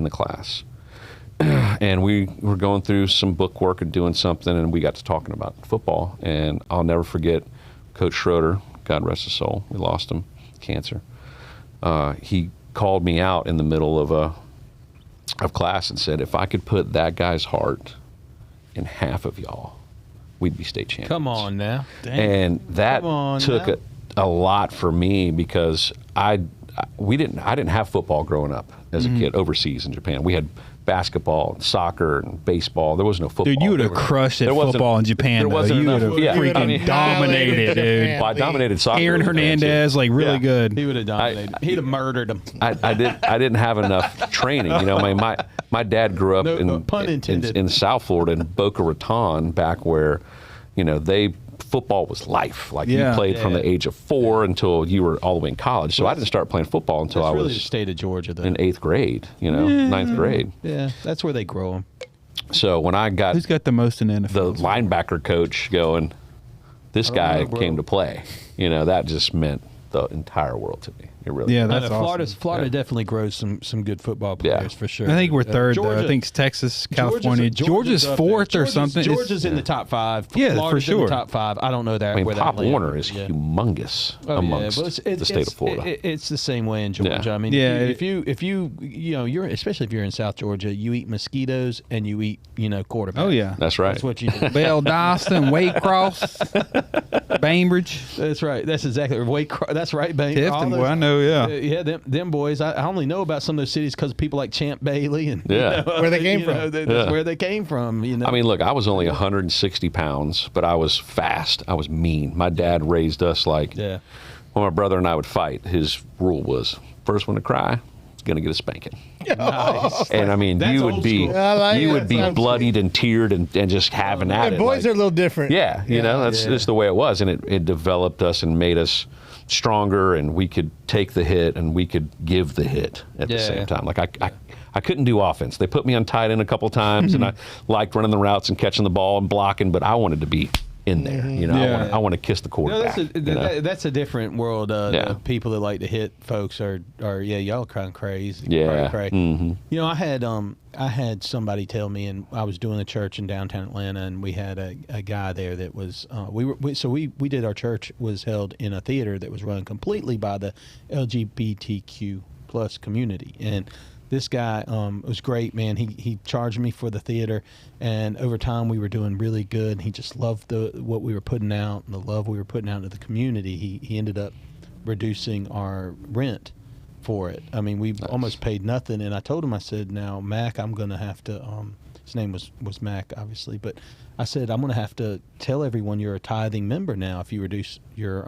class. And we were going through some book work and doing something, and we got to talking about football. And I'll never forget Coach Schroeder, God rest his soul, we lost him, cancer. He called me out in the middle of class and said, if I could put that guy's heart in half of y'all, we'd be state champions. Come on now. Dang. And that Come on took now. a lot for me, because I didn't have football growing up as a kid overseas in Japan. We had basketball and soccer and baseball. There was no football. Dude, you would have There was- crushed at there wasn't- football in Japan, there though. wasn't You would enough- have yeah, freaking I mean- dominated, dude. Well, I dominated soccer. Aaron with Japan, too. Hernandez, like, really Yeah. good. He would have dominated. He'd have murdered him. I didn't have enough training. My dad grew up No pun intended. in South Florida in Boca Raton, back where, football was life. Like Yeah. you played from the age of 4 until you were all the way in college. So I didn't start playing football until That's I really the was state of Georgia, though. in 8th grade. 9th grade. Yeah, that's where they grow them. So when I got Who's got the most in the NFL? linebacker coach going, this guy know, bro. came to play. That just meant the entire world to me. It really Yeah, did. that's awesome. Florida definitely grows some good football players Yeah. for sure. I think we're third, though. I Georgia- think it's Texas, California. Georgia's up fourth there. or something. It's- Georgia's in the top 5. Yeah, for Florida's in sure. the top 5. I don't know that. I mean, where Pop that lands. Warner is Yeah. humongous Oh, amongst but the state of Florida. It's the same way in Georgia. Yeah. I mean, Yeah, if you you're especially if you're in South Georgia, you eat mosquitoes and you eat quarterback. Oh, yeah. That's right. That's what you do. Bell Dawson, Waycross, Bainbridge. That's right. That's exactly that's right, Bane. Tifton, All those- boy, I know, yeah. Yeah, them boys. I only know about some of those cities because of people like Champ Bailey and Yeah. Where they came from. That's Yeah. where they came from. I mean, look, I was only 160 pounds, but I was fast. I was mean. My dad raised us like, Yeah. when my brother and I would fight, his rule was first one to cry is going to get a spanking. Nice. And I mean, That's you would old be school. I like you that. would be Sounds bloodied and teared and just having at And it. boys like- are a little different. Yeah, that's just the way it was, and it developed us and made us stronger, and we could take the hit and we could give the hit at the Yeah. same time. Like I couldn't do offense. They put me on tight end a couple times, and I liked running the routes and catching the ball and blocking, but I wanted to be in there. Yeah. I want to kiss the quarterback. That's a different world. Yeah. The people that like to hit folks are y'all kind of crazy. Yeah. Cray. Mhm. I had somebody tell me, and I was doing a church in downtown Atlanta, and we had a guy there that was we did our church was held in a theater that was run completely by the LGBTQ plus community, and this guy was great, man. He charged me for the theater, and over time we were doing really good. He just loved what we were putting out and the love we were putting out to the community. He ended up reducing our rent for it. I mean, we almost paid nothing, and I told him, I said, now Mac, I'm going to have to his name was Mac, obviously, but I said, I'm going to have to tell everyone you're a tithing member now if you reduce your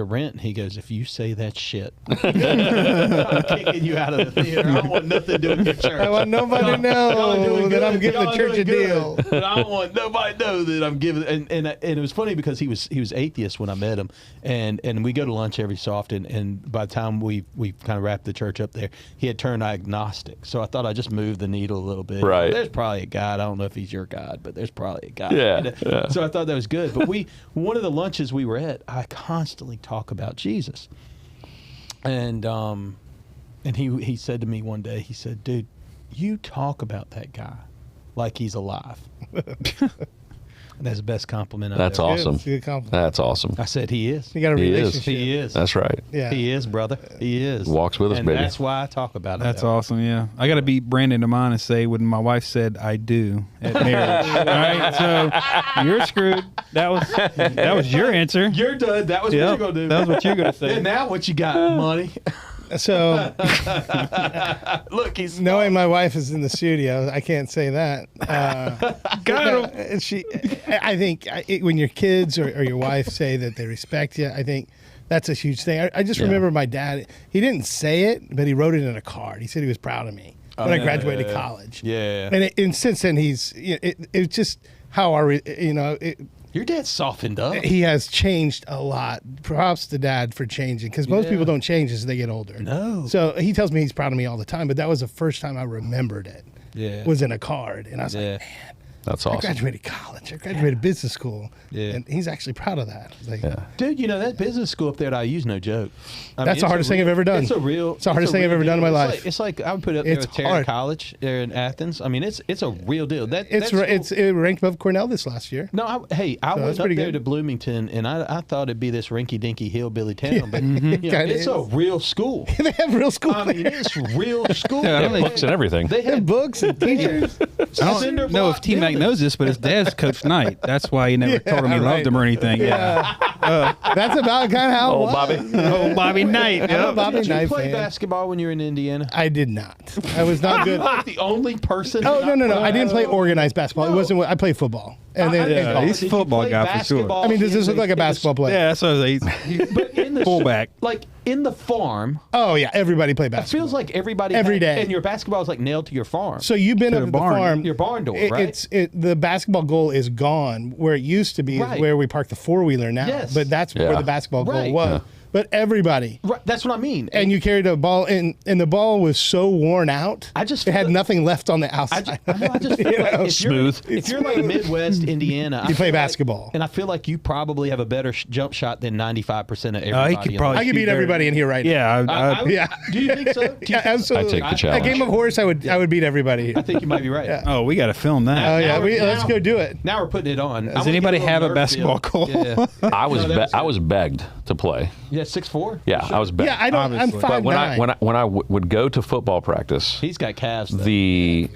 rent. And he goes, if you say that shit, I'm kicking you out of the theater. I don't want nothing to do with your church. I want nobody to know that I'm giving the church a deal. But I don't want nobody to know that I'm giving. And it was funny because he was atheist when I met him, and we go to lunch every so often. And by the time we kind of wrapped the church up there, he had turned agnostic. So I thought I just moved the needle a little bit. Right. There's probably a God. I don't know if he's your God, but there's probably a God. Yeah, yeah. So I thought that was good. But one of the lunches we were at, I constantly talk about Jesus, and he said to me one day, he said, dude, you talk about that guy like he's alive. And that's the best compliment I've That's ever. awesome. It's a good compliment. That's awesome. I said he is. You got a He is. relationship. He is. That's right. Yeah. He is, brother. He is. Walks with us, and baby. That's why I talk about it. That's that way. awesome, yeah. I got to beat Brandon to mine and say when my wife said I do at marriage. All right, so you're screwed. That was your answer. You're done. That was what Yep, you're gonna do. that was what you're gonna say. And now what you got, money? So Look, he's knowing my wife is in the studio, I can't say that. Got him. I think when your kids or your wife say that they respect you, I think that's a huge thing. I just remember my dad. He didn't say it, but he wrote it in a card. He said he was proud of me when I graduated college. Yeah. And since then, it's just how your dad softened up. he has changed a lot. Props to Dad for changing, because most people don't change as they get older. No. So he tells me he's proud of me all the time, but that was the first time I remembered it. Yeah. Was in a card, and I was like, man, That's I awesome. graduated college. I graduated business school. Yeah. And he's actually proud of that. Like, Dude, that business school up there at IU's no joke. I mean, That's the it's hardest thing I've ever done. It's the hardest thing I've ever done in my life. It's like I would put it up there It's with Tarrant hard. College there in Athens. I mean, it's a real deal. It ranked above Cornell this last year. No, I went that's up pretty there good. to Bloomington, and I thought it'd be this rinky-dinky hillbilly town, but Kinda it's a is. real school. They have real school. I mean, it's real school. Yeah, I don't They have books and everything. They They have had books and teachers. I don't know if T-Mac knows this, but his dad's Coach Knight. That's why he never told him he loved him or anything. Yeah. That's about kind of how it was. Bobby. Oh, Bobby Knight. I'm a Yep. Bobby Did you Knight play fan. basketball when you were in Indiana? I did not. I was not good. Like the only person. Oh, to no. not I didn't play organized basketball. It No. wasn't. I played football. And then Yeah, golf. he's a Did you football play guy for sure. basketball I mean, does this in look like a basketball player? Yeah, that's what I was But in the Fullback. like in the farm, Oh yeah, everybody played it basketball. feels like everybody Every had- day. and your basketball is like nailed to your farm. So you've been To up the at the barn. farm. Your barn door, right? The basketball goal is gone. Where it used to be is Right. where we park the 4-wheeler now. Yes. But that's where Yeah. the basketball goal Right. was. Yeah. But everybody. Right, that's what I mean. And you carried a ball, and the ball was so worn out. I just it had feel- nothing left on the I outside. just, I just feel like if Smooth. If you're like Midwest Indiana, I You play feel like- basketball. and I feel like you probably have a better jump shot than 95% of everybody. could in the probably league. I could beat shoot everybody in here right now. Yeah. I would- Yeah. Do you think so? Do you Yeah, think- absolutely. I take the A challenge. game of horse, I would beat everybody here. I think you might be right. Yeah. Oh, we got to film that. Oh yeah, Now we're- let's go do it. Now we're putting it on. Does anybody have a basketball goal? Yeah, I was No, that was I good. was begged to play. yeah 6'4". Yeah, I was begged. Yeah, I don't. I'm Obviously. 5'9". But when I would go to football practice, He's got calves. Though. the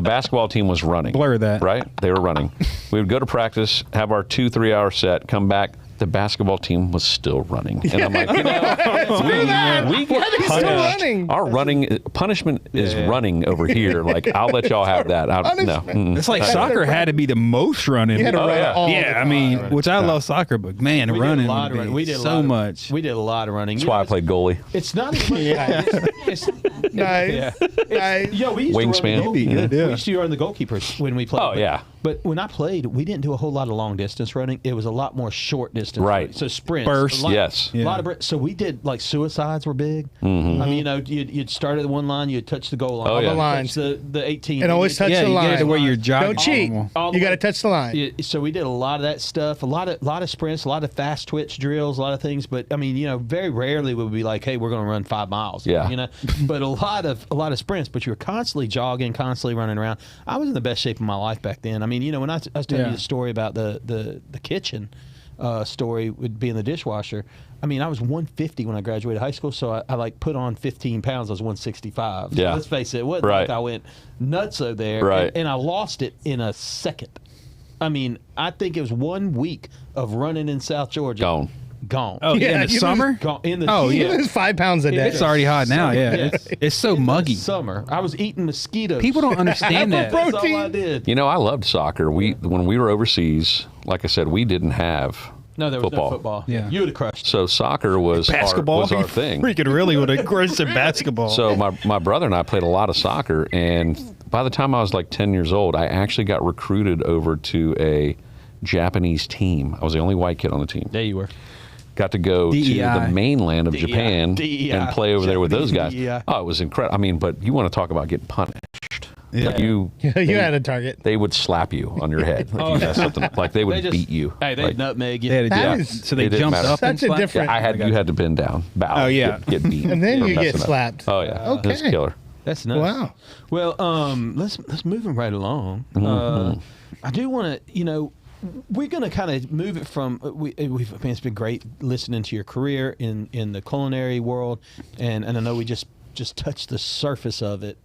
basketball team was running. Blur that. Right? They were running. We would go to practice, have our 2-3 hour set, come back. The basketball team was still running, and I'm like, Screw that. we Why get are they still punished. running? Our running punishment is running over here. Like, I'll let y'all have that. No, Punishment. mm-mm. It's like soccer had to be the most running. You had to run yeah. all Yeah, the I mean, time. which I love soccer, but man, we running did a lot of would running. be We did a so lot of, much. We did a lot of running. That's why I played goalie. It's not as much. It's, Nice. yeah. Nice. Yo, we used Wingspan. to run the Be good, goalkeeper. yeah. We used to run the goalkeepers when we played. Oh, yeah. But when I played, we didn't do a whole lot of long distance running. It was a lot more short distance. Right. running. So sprints. Bursts. A lot, Yes. A lot of so we did like suicides were big. Mm-hmm. I mean, you'd start at the one line, you'd touch the goal line. Oh, yeah. You'd lines. touch the 18. And always touch yeah, the you line. get to where you're jogging. Don't cheat. All the You got to way- touch the line. Yeah, so we did a lot of that stuff, a lot of sprints, a lot of fast twitch drills, a lot of things. But I mean, very rarely would we be like, "Hey, we're going to run 5 miles." Yeah. But a lot of sprints. But you were constantly jogging, constantly running around. I was in the best shape of my life back then. I mean, when I was telling you the story about the kitchen story with being the dishwasher. I mean, I was 150 when I graduated high school, so I like put on 15 pounds. I was 165. So Yeah. let's face it, it wasn't Right. like I went nutso there. Right. And I lost it in a second. I mean, I think it was 1 week of running in South Georgia. Gone. Oh, yeah, Yeah, in the you summer? Gone. In the Oh, You yeah. lose 5 pounds a day. It's already hot now, yeah. Yes. It's so muggy. Summer. I was eating mosquitoes. People don't understand that. That's all I Protein. did. You know, I loved soccer. When we were overseas, like I said, we didn't have No, there was football. no football. Yeah. You would have crushed. So soccer was Basketball was our thing. Freaking really would have crushed in basketball. So my brother and I played a lot of soccer, and by the time I was like 10 years old, I actually got recruited over to a Japanese team. I was the only white kid on the team. There you were. Got to go to DEI. the mainland of DEI. Japan DEI. and play over there with those guys. DEI. Oh, it was incredible. I mean, but you want to talk about getting punished. Yeah. Like you had a target. They would slap you on your head. Like, you messed something up. Like they would They just beat you. Hey, they like, nutmeg you. They had to do That it. is- So they It didn't jumped matter. up and Such a slapped? different- you had to bend down, bow. Oh, yeah. get beat. And then for you get messing up. slapped. Oh yeah, Okay. it's killer. That's nuts. Wow. Well, let's move it right along. I do want to, we're going to kind of move it from. It's been great listening to your career in the culinary world, and I know we just just touched the surface of it.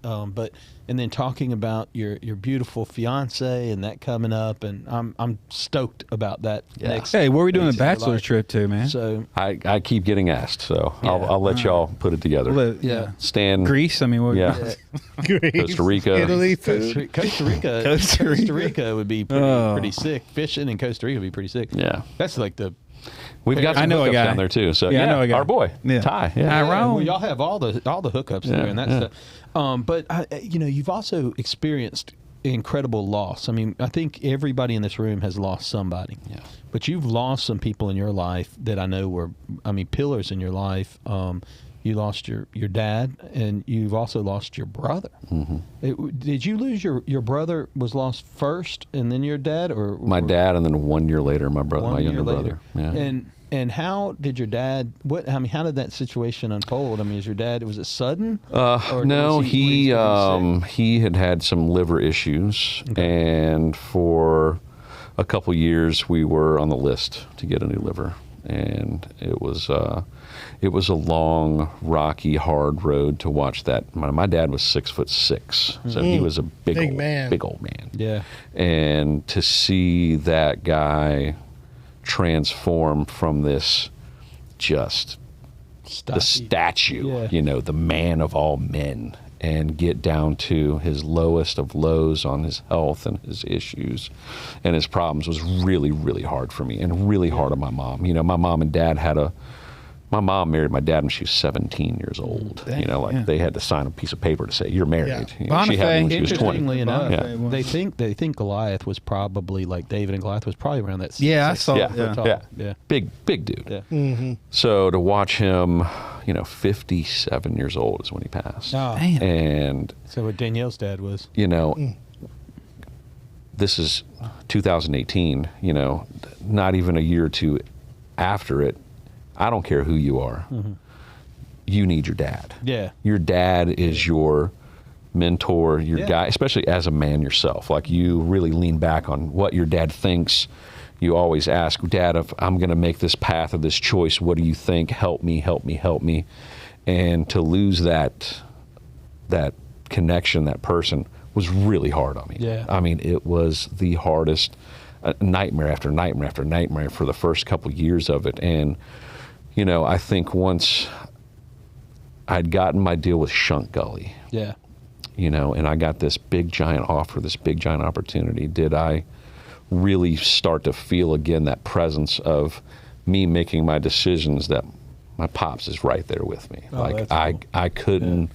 And then talking about your beautiful fiance and that coming up, and I'm stoked about that. Next. Hey, where are we doing next the in your bachelor life. trip to, man? So I keep getting asked, so Yeah. I'll let y'all put it together. yeah. Stan, Greece. I mean, what? Yeah. Greece, Costa Rica. Italy Costa food. Rica. Costa Rica would be pretty sick. Fishing in Costa Rica would be pretty sick. Yeah. That's like the. We've got I some know a hookups guy. down there too. So Yeah, I know a guy. our boy, Yeah. Ty. Yeah. Well, y'all have all the hookups there and that yeah. stuff. But you've also experienced incredible loss. I mean, I think everybody in this room has lost somebody. Yeah. But you've lost some people in your life that I know were, pillars in your life. You lost your dad, and you've also lost your brother. Mm-hmm. Did you lose your brother? Was lost first, and then your dad, or My dad, and then 1 year later, my brother, 1 my year younger later? brother. Yeah. And how did your dad? How did that situation unfold? I mean, is your dad? Was it sudden? No, was he sick? he had some liver issues, and for a couple years we were on the list to get a new liver, and it was a long, rocky, hard road to watch that. My dad was 6'6", so he was a big old man. Yeah. And to see that guy transform from this just the statue, Yeah. the man of all men, and get down to his lowest of lows on his health and his issues and his problems was really, really hard for me, and really hard on my mom. My mom and dad my mom married my dad when she was 17 years old. They had to sign a piece of paper to say you're married. Yeah. She had me when she was 20. Interestingly enough, Yeah. they think Goliath was probably like David, and Goliath was probably around that. Yeah, I 6 saw- foot yeah. tall. Yeah. Big dude. Yeah. Mm-hmm. So to watch him, 57 years old is when he passed. Oh. Damn. And, So what Danielle's dad was. this is 2018, not even a year or two after it, I don't care who you are. You need your dad. Yeah. Your dad is your mentor, your guy, especially as a man yourself. Like, you really lean back on what your dad thinks. You always ask, Dad, if I'm going to make this path or this choice, what do you think? Help me, help me, help me. And to lose that connection, that person, was really hard on me. Yeah. I mean, it was the hardest, nightmare after nightmare after nightmare for the first couple years of it. And, I think once I'd gotten my deal with Shunk Gully, Yeah. and I got this big giant offer, this big giant opportunity, did I really start to feel again that presence of me making my decisions, that my pops is right there with me. Oh, Like, that's cool. I couldn't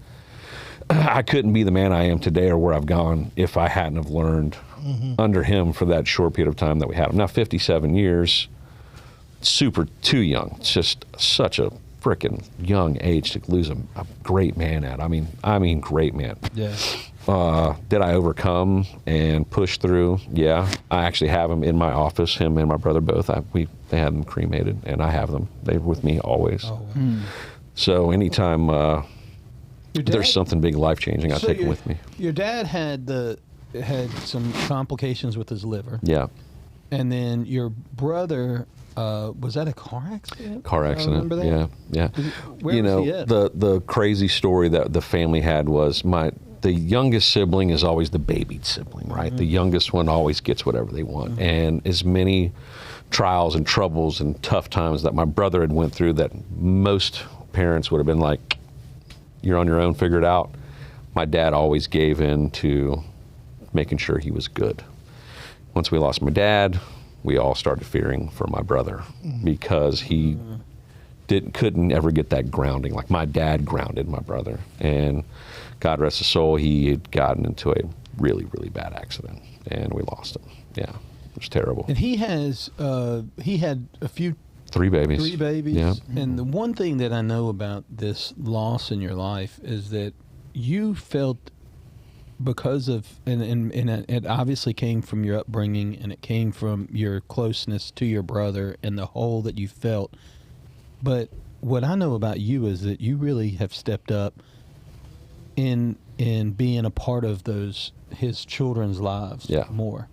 I couldn't be the man I am today or where I've gone if I hadn't have learned under him for that short period of time that we had him. Now, 57 years, too young. It's just such a freaking young age to lose a great man at. I mean, great man. Yeah. Did I overcome and push through? Yeah. I actually have them in my office, him and my brother both. They had them cremated, and I have them. They're with me always. Oh, wow. So anytime Your dad- there's something big, life-changing, I so take it your- with me. Your dad had some complications with his liver. Yeah. And then your brother, was that a car accident? Car I accident. remember that? Yeah. Where was he at? the crazy story that the family had was the youngest sibling is always the babied sibling, right? Mm-hmm. The youngest one always gets whatever they want. And as many trials and troubles and tough times that my brother had went through that most parents would have been like, you're on your own, figure it out. My dad always gave in to making sure he was good. Once we lost my dad, we all started fearing for my brother because he couldn't ever get that grounding. Like, my dad grounded my brother, and God rest his soul, he had gotten into a really, really bad accident, and we lost him. Yeah, it was terrible. And he had a few 3 babies. 3 babies. Yeah. And the one thing that I know about this loss in your life is that you felt, because of, and it obviously came from your upbringing, and it came from your closeness to your brother and the hole that you felt. But what I know about you is that you really have stepped up in being a part of his children's lives Yeah. more.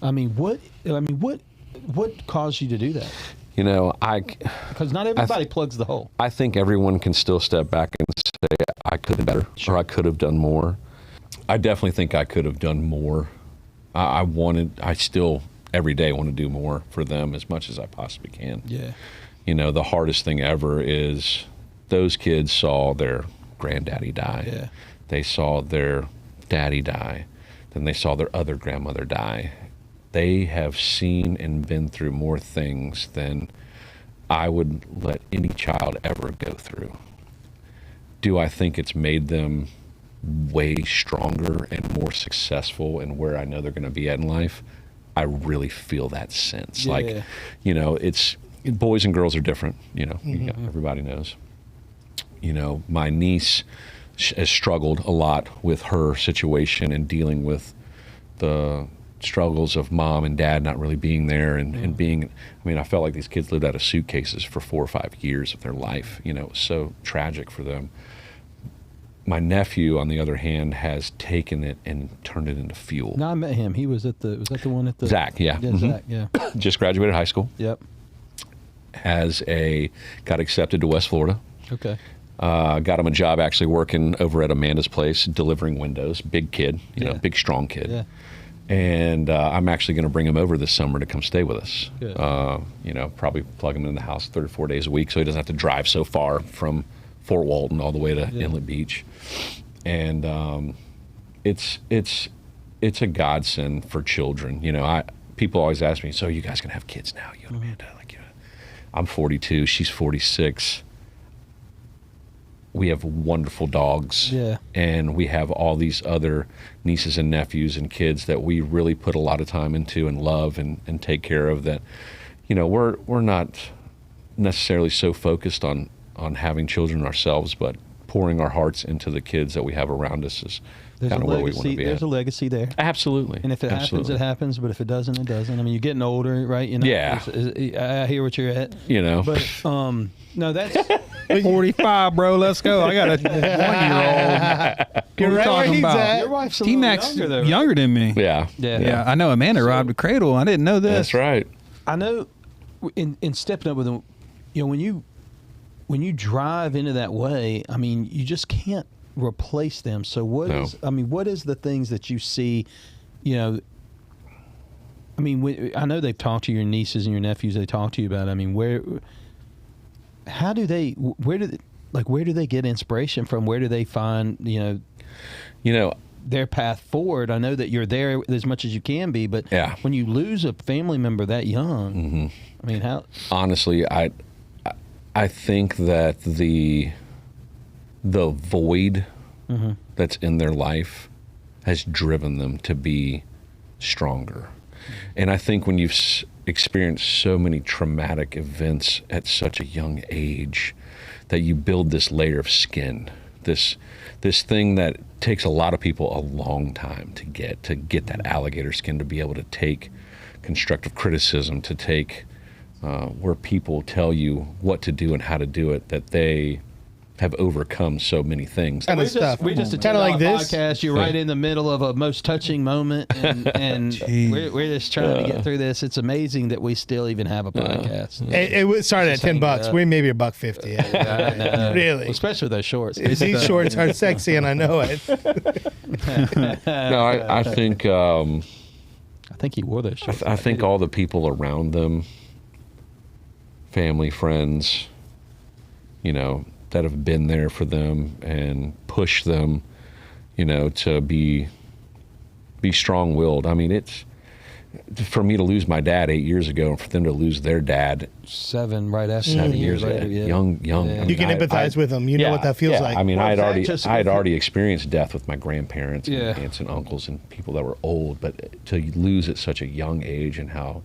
What caused you to do that? Because not everybody plugs the hole. I think everyone can still step back and say, I could have better, or I could have done more. I definitely think I could have done more. I still every day want to do more for them as much as I possibly can. Yeah. The hardest thing ever is those kids saw their granddaddy die. Yeah. They saw their daddy die. Then they saw their other grandmother die. They have seen and been through more things than I would let any child ever go through. Do I think it's made them way stronger and more successful in where I know they're going to be at in life? I really feel that sense. Yeah. Like, it's boys and girls are different, everybody knows. My niece has struggled a lot with her situation and dealing with the struggles of mom and dad not really being there and being, I felt like these kids lived out of suitcases for 4 or 5 years of their life. It was so tragic for them. My nephew, on the other hand, has taken it and turned it into fuel. No, I met him. He was that the one at the... Zach, yeah. Yeah, Mhm. Zach, yeah. Just graduated high school. Yep. Got accepted to West Florida. Okay. Got him a job actually working over at Amanda's place, delivering windows. Big kid, Yeah. big, strong kid. Yeah. And I'm actually going to bring him over this summer to come stay with us. Good. Probably plug him in the house 3 or 4 days a week so he doesn't have to drive so far from Fort Walton all the way to Inlet Beach. And it's a godsend for children. People always ask me, so you guys going to have kids now, you and Amanda? I'm 42, she's 46. We have wonderful dogs. Yeah. And we have all these other nieces and nephews and kids that we really put a lot of time into and love and take care of that. We're not necessarily so focused on having children ourselves, but pouring our hearts into the kids that we have around us is kind of where we want to be There's a legacy there. Absolutely. And if it happens, it happens. But if it doesn't, it doesn't. You're getting older, right? Yeah. I hear what you're at. But no, that's 45, bro. Let's go. I got a 1-year-old. You're right where he's at. your wife's a little T-Mac's younger, though. younger than me. yeah. Yeah, I know Amanda robbed a cradle. I didn't know this. That's right. I know. In stepping up with them, when you drive into that way, you just can't replace them. So what is the things that you see, I know they've talked to your nieces and your nephews, they talk to you about, where do they get inspiration from? Where do they find, their path forward? I know that you're there as much as you can be, but when you lose a family member that young, how? Honestly, I think that the void that's in their life has driven them to be stronger. And I think when you've experienced so many traumatic events at such a young age, that you build this layer of skin, this thing that takes a lot of people a long time to get that alligator skin, to be able to take constructive criticism, to take where people tell you what to do and how to do it, that they have overcome so many things. Kind of stuff. We just kind of like this. Podcast. You're right in the middle of a most touching moment, and we're just trying to get through this. It's amazing that we still even have a podcast. It started at $10. We maybe $1.50. I know. Really, especially with those shorts. these shorts are sexy, and I know it. No, I think I think he wore those shorts. I think all the people around them, family, friends, that have been there for them and pushed them, to be strong-willed. It's for me to lose my dad 8 years ago, and for them to lose their dad 7 right after 7 years years later. ago, Yeah. young. Yeah. You can empathize with them. You know what that feels like. I Zach had already experienced death with my grandparents, Yeah. and aunts and uncles, and people that were old. But to lose at such a young age, and how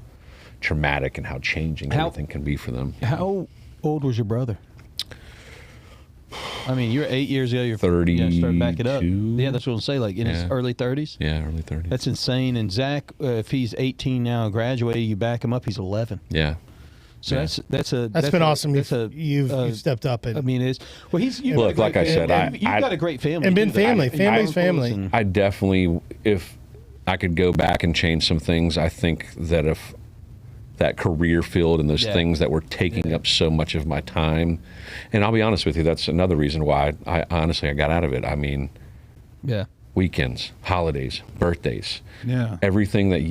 traumatic and how changing everything can be for them. How old was your brother? You're 8 years ago. You're 32. Start back it up. Yeah, that's what I'm saying. Like in his early 30s. Yeah, early 30s. That's insane. And Zach, if he's 18 now, graduated, you back him up. He's 11. Yeah. So that's been awesome. That's You've stepped up and Look, like I said, you've got a great family and been too, though. family. Family's family. And- I definitely, if I could go back and change some things, I think that if that career field and those things that were taking up so much of my time. And I'll be honest with you, that's another reason why I honestly got out of it. I mean, weekends, holidays, birthdays, everything that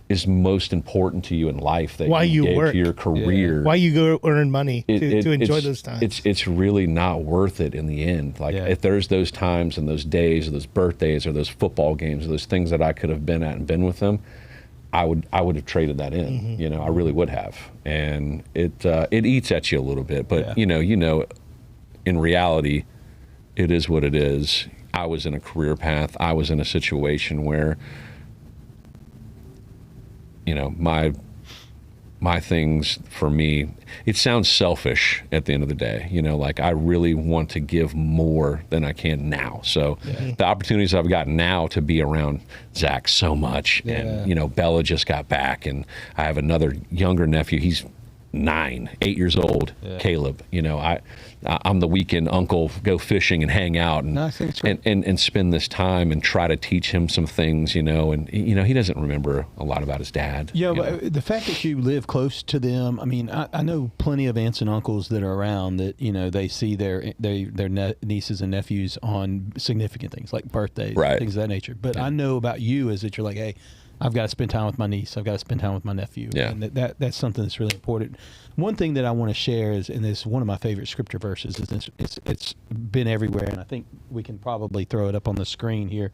is most important to you in life that you gave to your career. Why you go earn money to enjoy those times. It's really not worth it in the end. Like if there's those times and those days or those birthdays or those football games or those things that I could have been at and been with them, I would have traded that in. You know, I really would have. And it eats at you a little bit, but you know, in reality, it is what it is. I was in a career path. I was in a situation where, you know, my things for me, it sounds selfish at the end of the day. You know, like I really want to give more than I can now. So the opportunities I've got now to be around Zach so much, and, you know, Bella just got back, and I have another younger nephew. He's 8 years old, Caleb. You know, I'm the weekend uncle, go fishing and hang out and spend this time and try to teach him some things, you know, and, you know, he doesn't remember a lot about his dad. Yeah, but the fact that you live close to them, I mean, I know plenty of aunts and uncles that are around that, you know, they see their nieces and nephews on significant things like birthdays, things of that nature. But I know about you is that you're like, hey, I've got to spend time with my niece. I've got to spend time with my nephew. Yeah. And that's something that's really important. One thing that I want to share is, and this is one of my favorite scripture verses, is it's been everywhere, and I think we can probably throw it up on the screen here.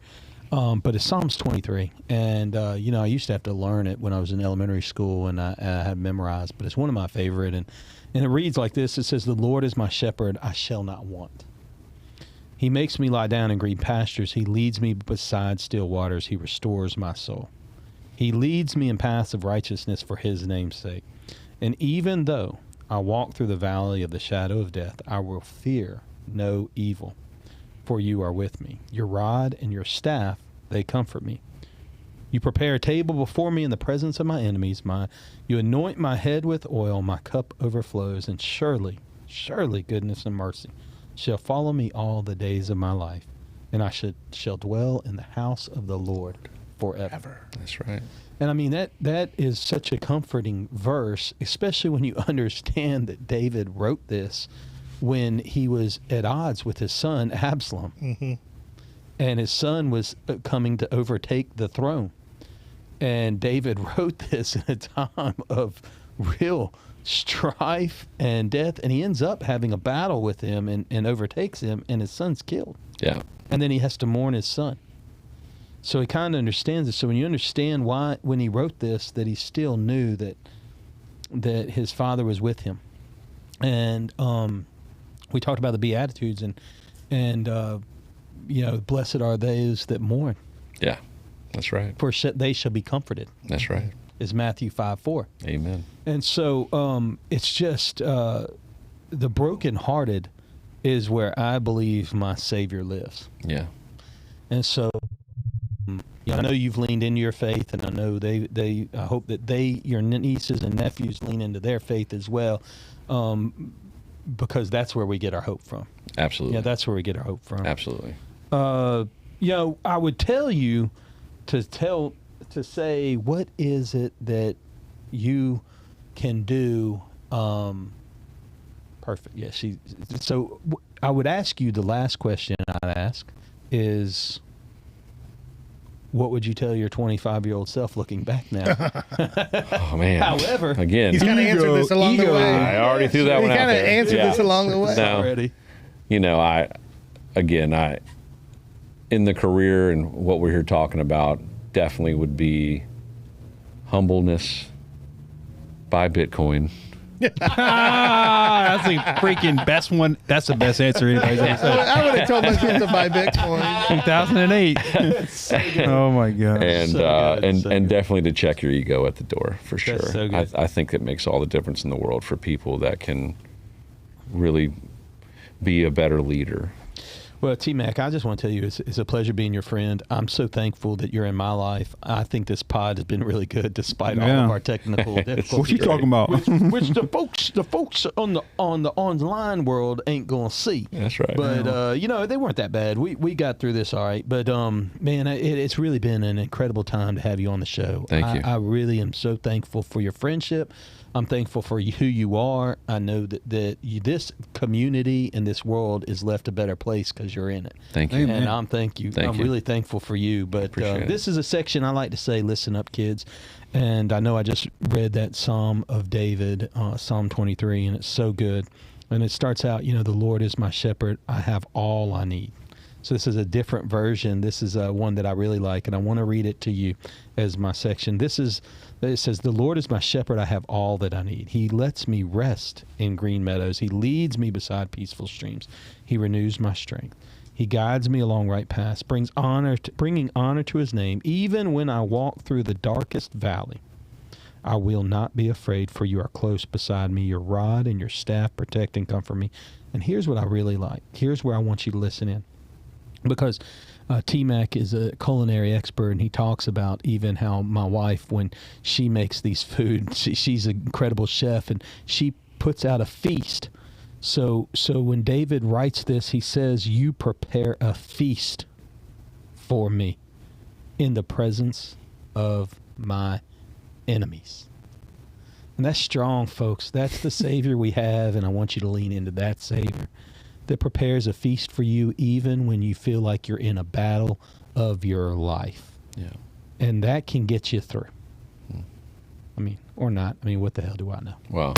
But it's Psalms 23. And, you know, I used to have to learn it when I was in elementary school, and I had memorized, but it's one of my favorite. And it reads like this. It says, "The Lord is my shepherd, I shall not want. He makes me lie down in green pastures. He leads me beside still waters. He restores my soul. He leads me in paths of righteousness for his name's sake. And even though I walk through the valley of the shadow of death, I will fear no evil, for you are with me. Your rod and your staff, they comfort me. You prepare a table before me in the presence of my enemies. You anoint my head with oil. My cup overflows. And surely, surely goodness and mercy shall follow me all the days of my life. And I shall dwell in the house of the Lord forever." That's right. And I mean, that is such a comforting verse, especially when you understand that David wrote this when he was at odds with his son Absalom. And his son was coming to overtake the throne. And David wrote this in a time of real strife and death, and he ends up having a battle with him and overtakes him, and his son's killed. Yeah. And then he has to mourn his son. So he kind of understands it. So when you understand why, when he wrote this, that he still knew that his father was with him. And we talked about the Beatitudes, and you know, blessed are those that mourn. Yeah, that's right. For they shall be comforted. That's right. Is Matthew 5:4. Amen. And so it's just the brokenhearted is where I believe my Savior lives. Yeah. And so, I know you've leaned into your faith, and I know I hope that your nieces and nephews lean into their faith as well, because that's where we get our hope from. Absolutely. Yeah, that's where we get our hope from. Absolutely. You know, I would tell you to say, what is it that you can do? Perfect. Yeah. So I would ask you, the last question I'd ask is, what would you tell your 25-year-old self looking back now? Oh, man. However, again, he's kind of answered this along the way. I already threw that one out there. He kind of answered this along the way. Now, already. You know, I in the career and what we're here talking about, definitely would be humbleness, buy Bitcoin. That's the freaking best one. That's the best answer anybody's ever said. I would have told my kids to buy Bitcoin. 2008. Oh my God. And definitely to check your ego at the door, for sure. So good. I think it makes all the difference in the world for people that can really be a better leader. Well, T-Mac, I just want to tell you, it's a pleasure being your friend. I'm so thankful that you're in my life. I think this pod has been really good despite all of our technical difficulties. What you talking about? which the folks on the online world ain't gonna see. That's right. But they weren't that bad. We got through this all right. But man, it's really been an incredible time to have you on the show. Thank you. I really am so thankful for your friendship. I'm thankful for who you are. I know that this community and this world is left a better place because you're in it. Thank you. And I'm really thankful for you. But this is a section I like to say, listen up, kids. And I know I just read that Psalm of David, Psalm 23, and it's so good. And it starts out, the Lord is my shepherd. I have all I need. So this is a different version. This is one that I really like, and I want to read it to you as my section. It says, the Lord is my shepherd. I have all that I need. He lets me rest in green meadows. He leads me beside peaceful streams. He renews my strength. He guides me along right paths, bringing honor to his name. Even when I walk through the darkest valley, I will not be afraid, for you are close beside me. Your rod and your staff protect and comfort me. And here's what I really like. Here's where I want you to listen in. Because T-Mac is a culinary expert, and he talks about even how my wife, when she makes these food, she's an incredible chef, and she puts out a feast. So when David writes this, he says, you prepare a feast for me in the presence of my enemies. And that's strong, folks. That's the Savior we have, and I want you to lean into that Savior that prepares a feast for you even when you feel like you're in a battle of your life. Yeah. And that can get you through. I mean, or not. I mean, what the hell do I know? Wow.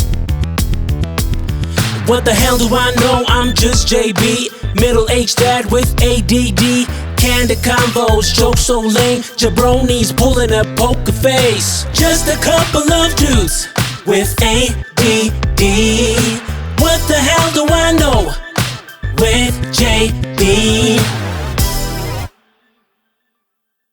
What the hell do I know? I'm just JB, middle-aged dad with ADD. Candid combos, jokes so lame, jabronis pulling a poker face. Just a couple of dudes with ADD. What the hell do I know? With JB.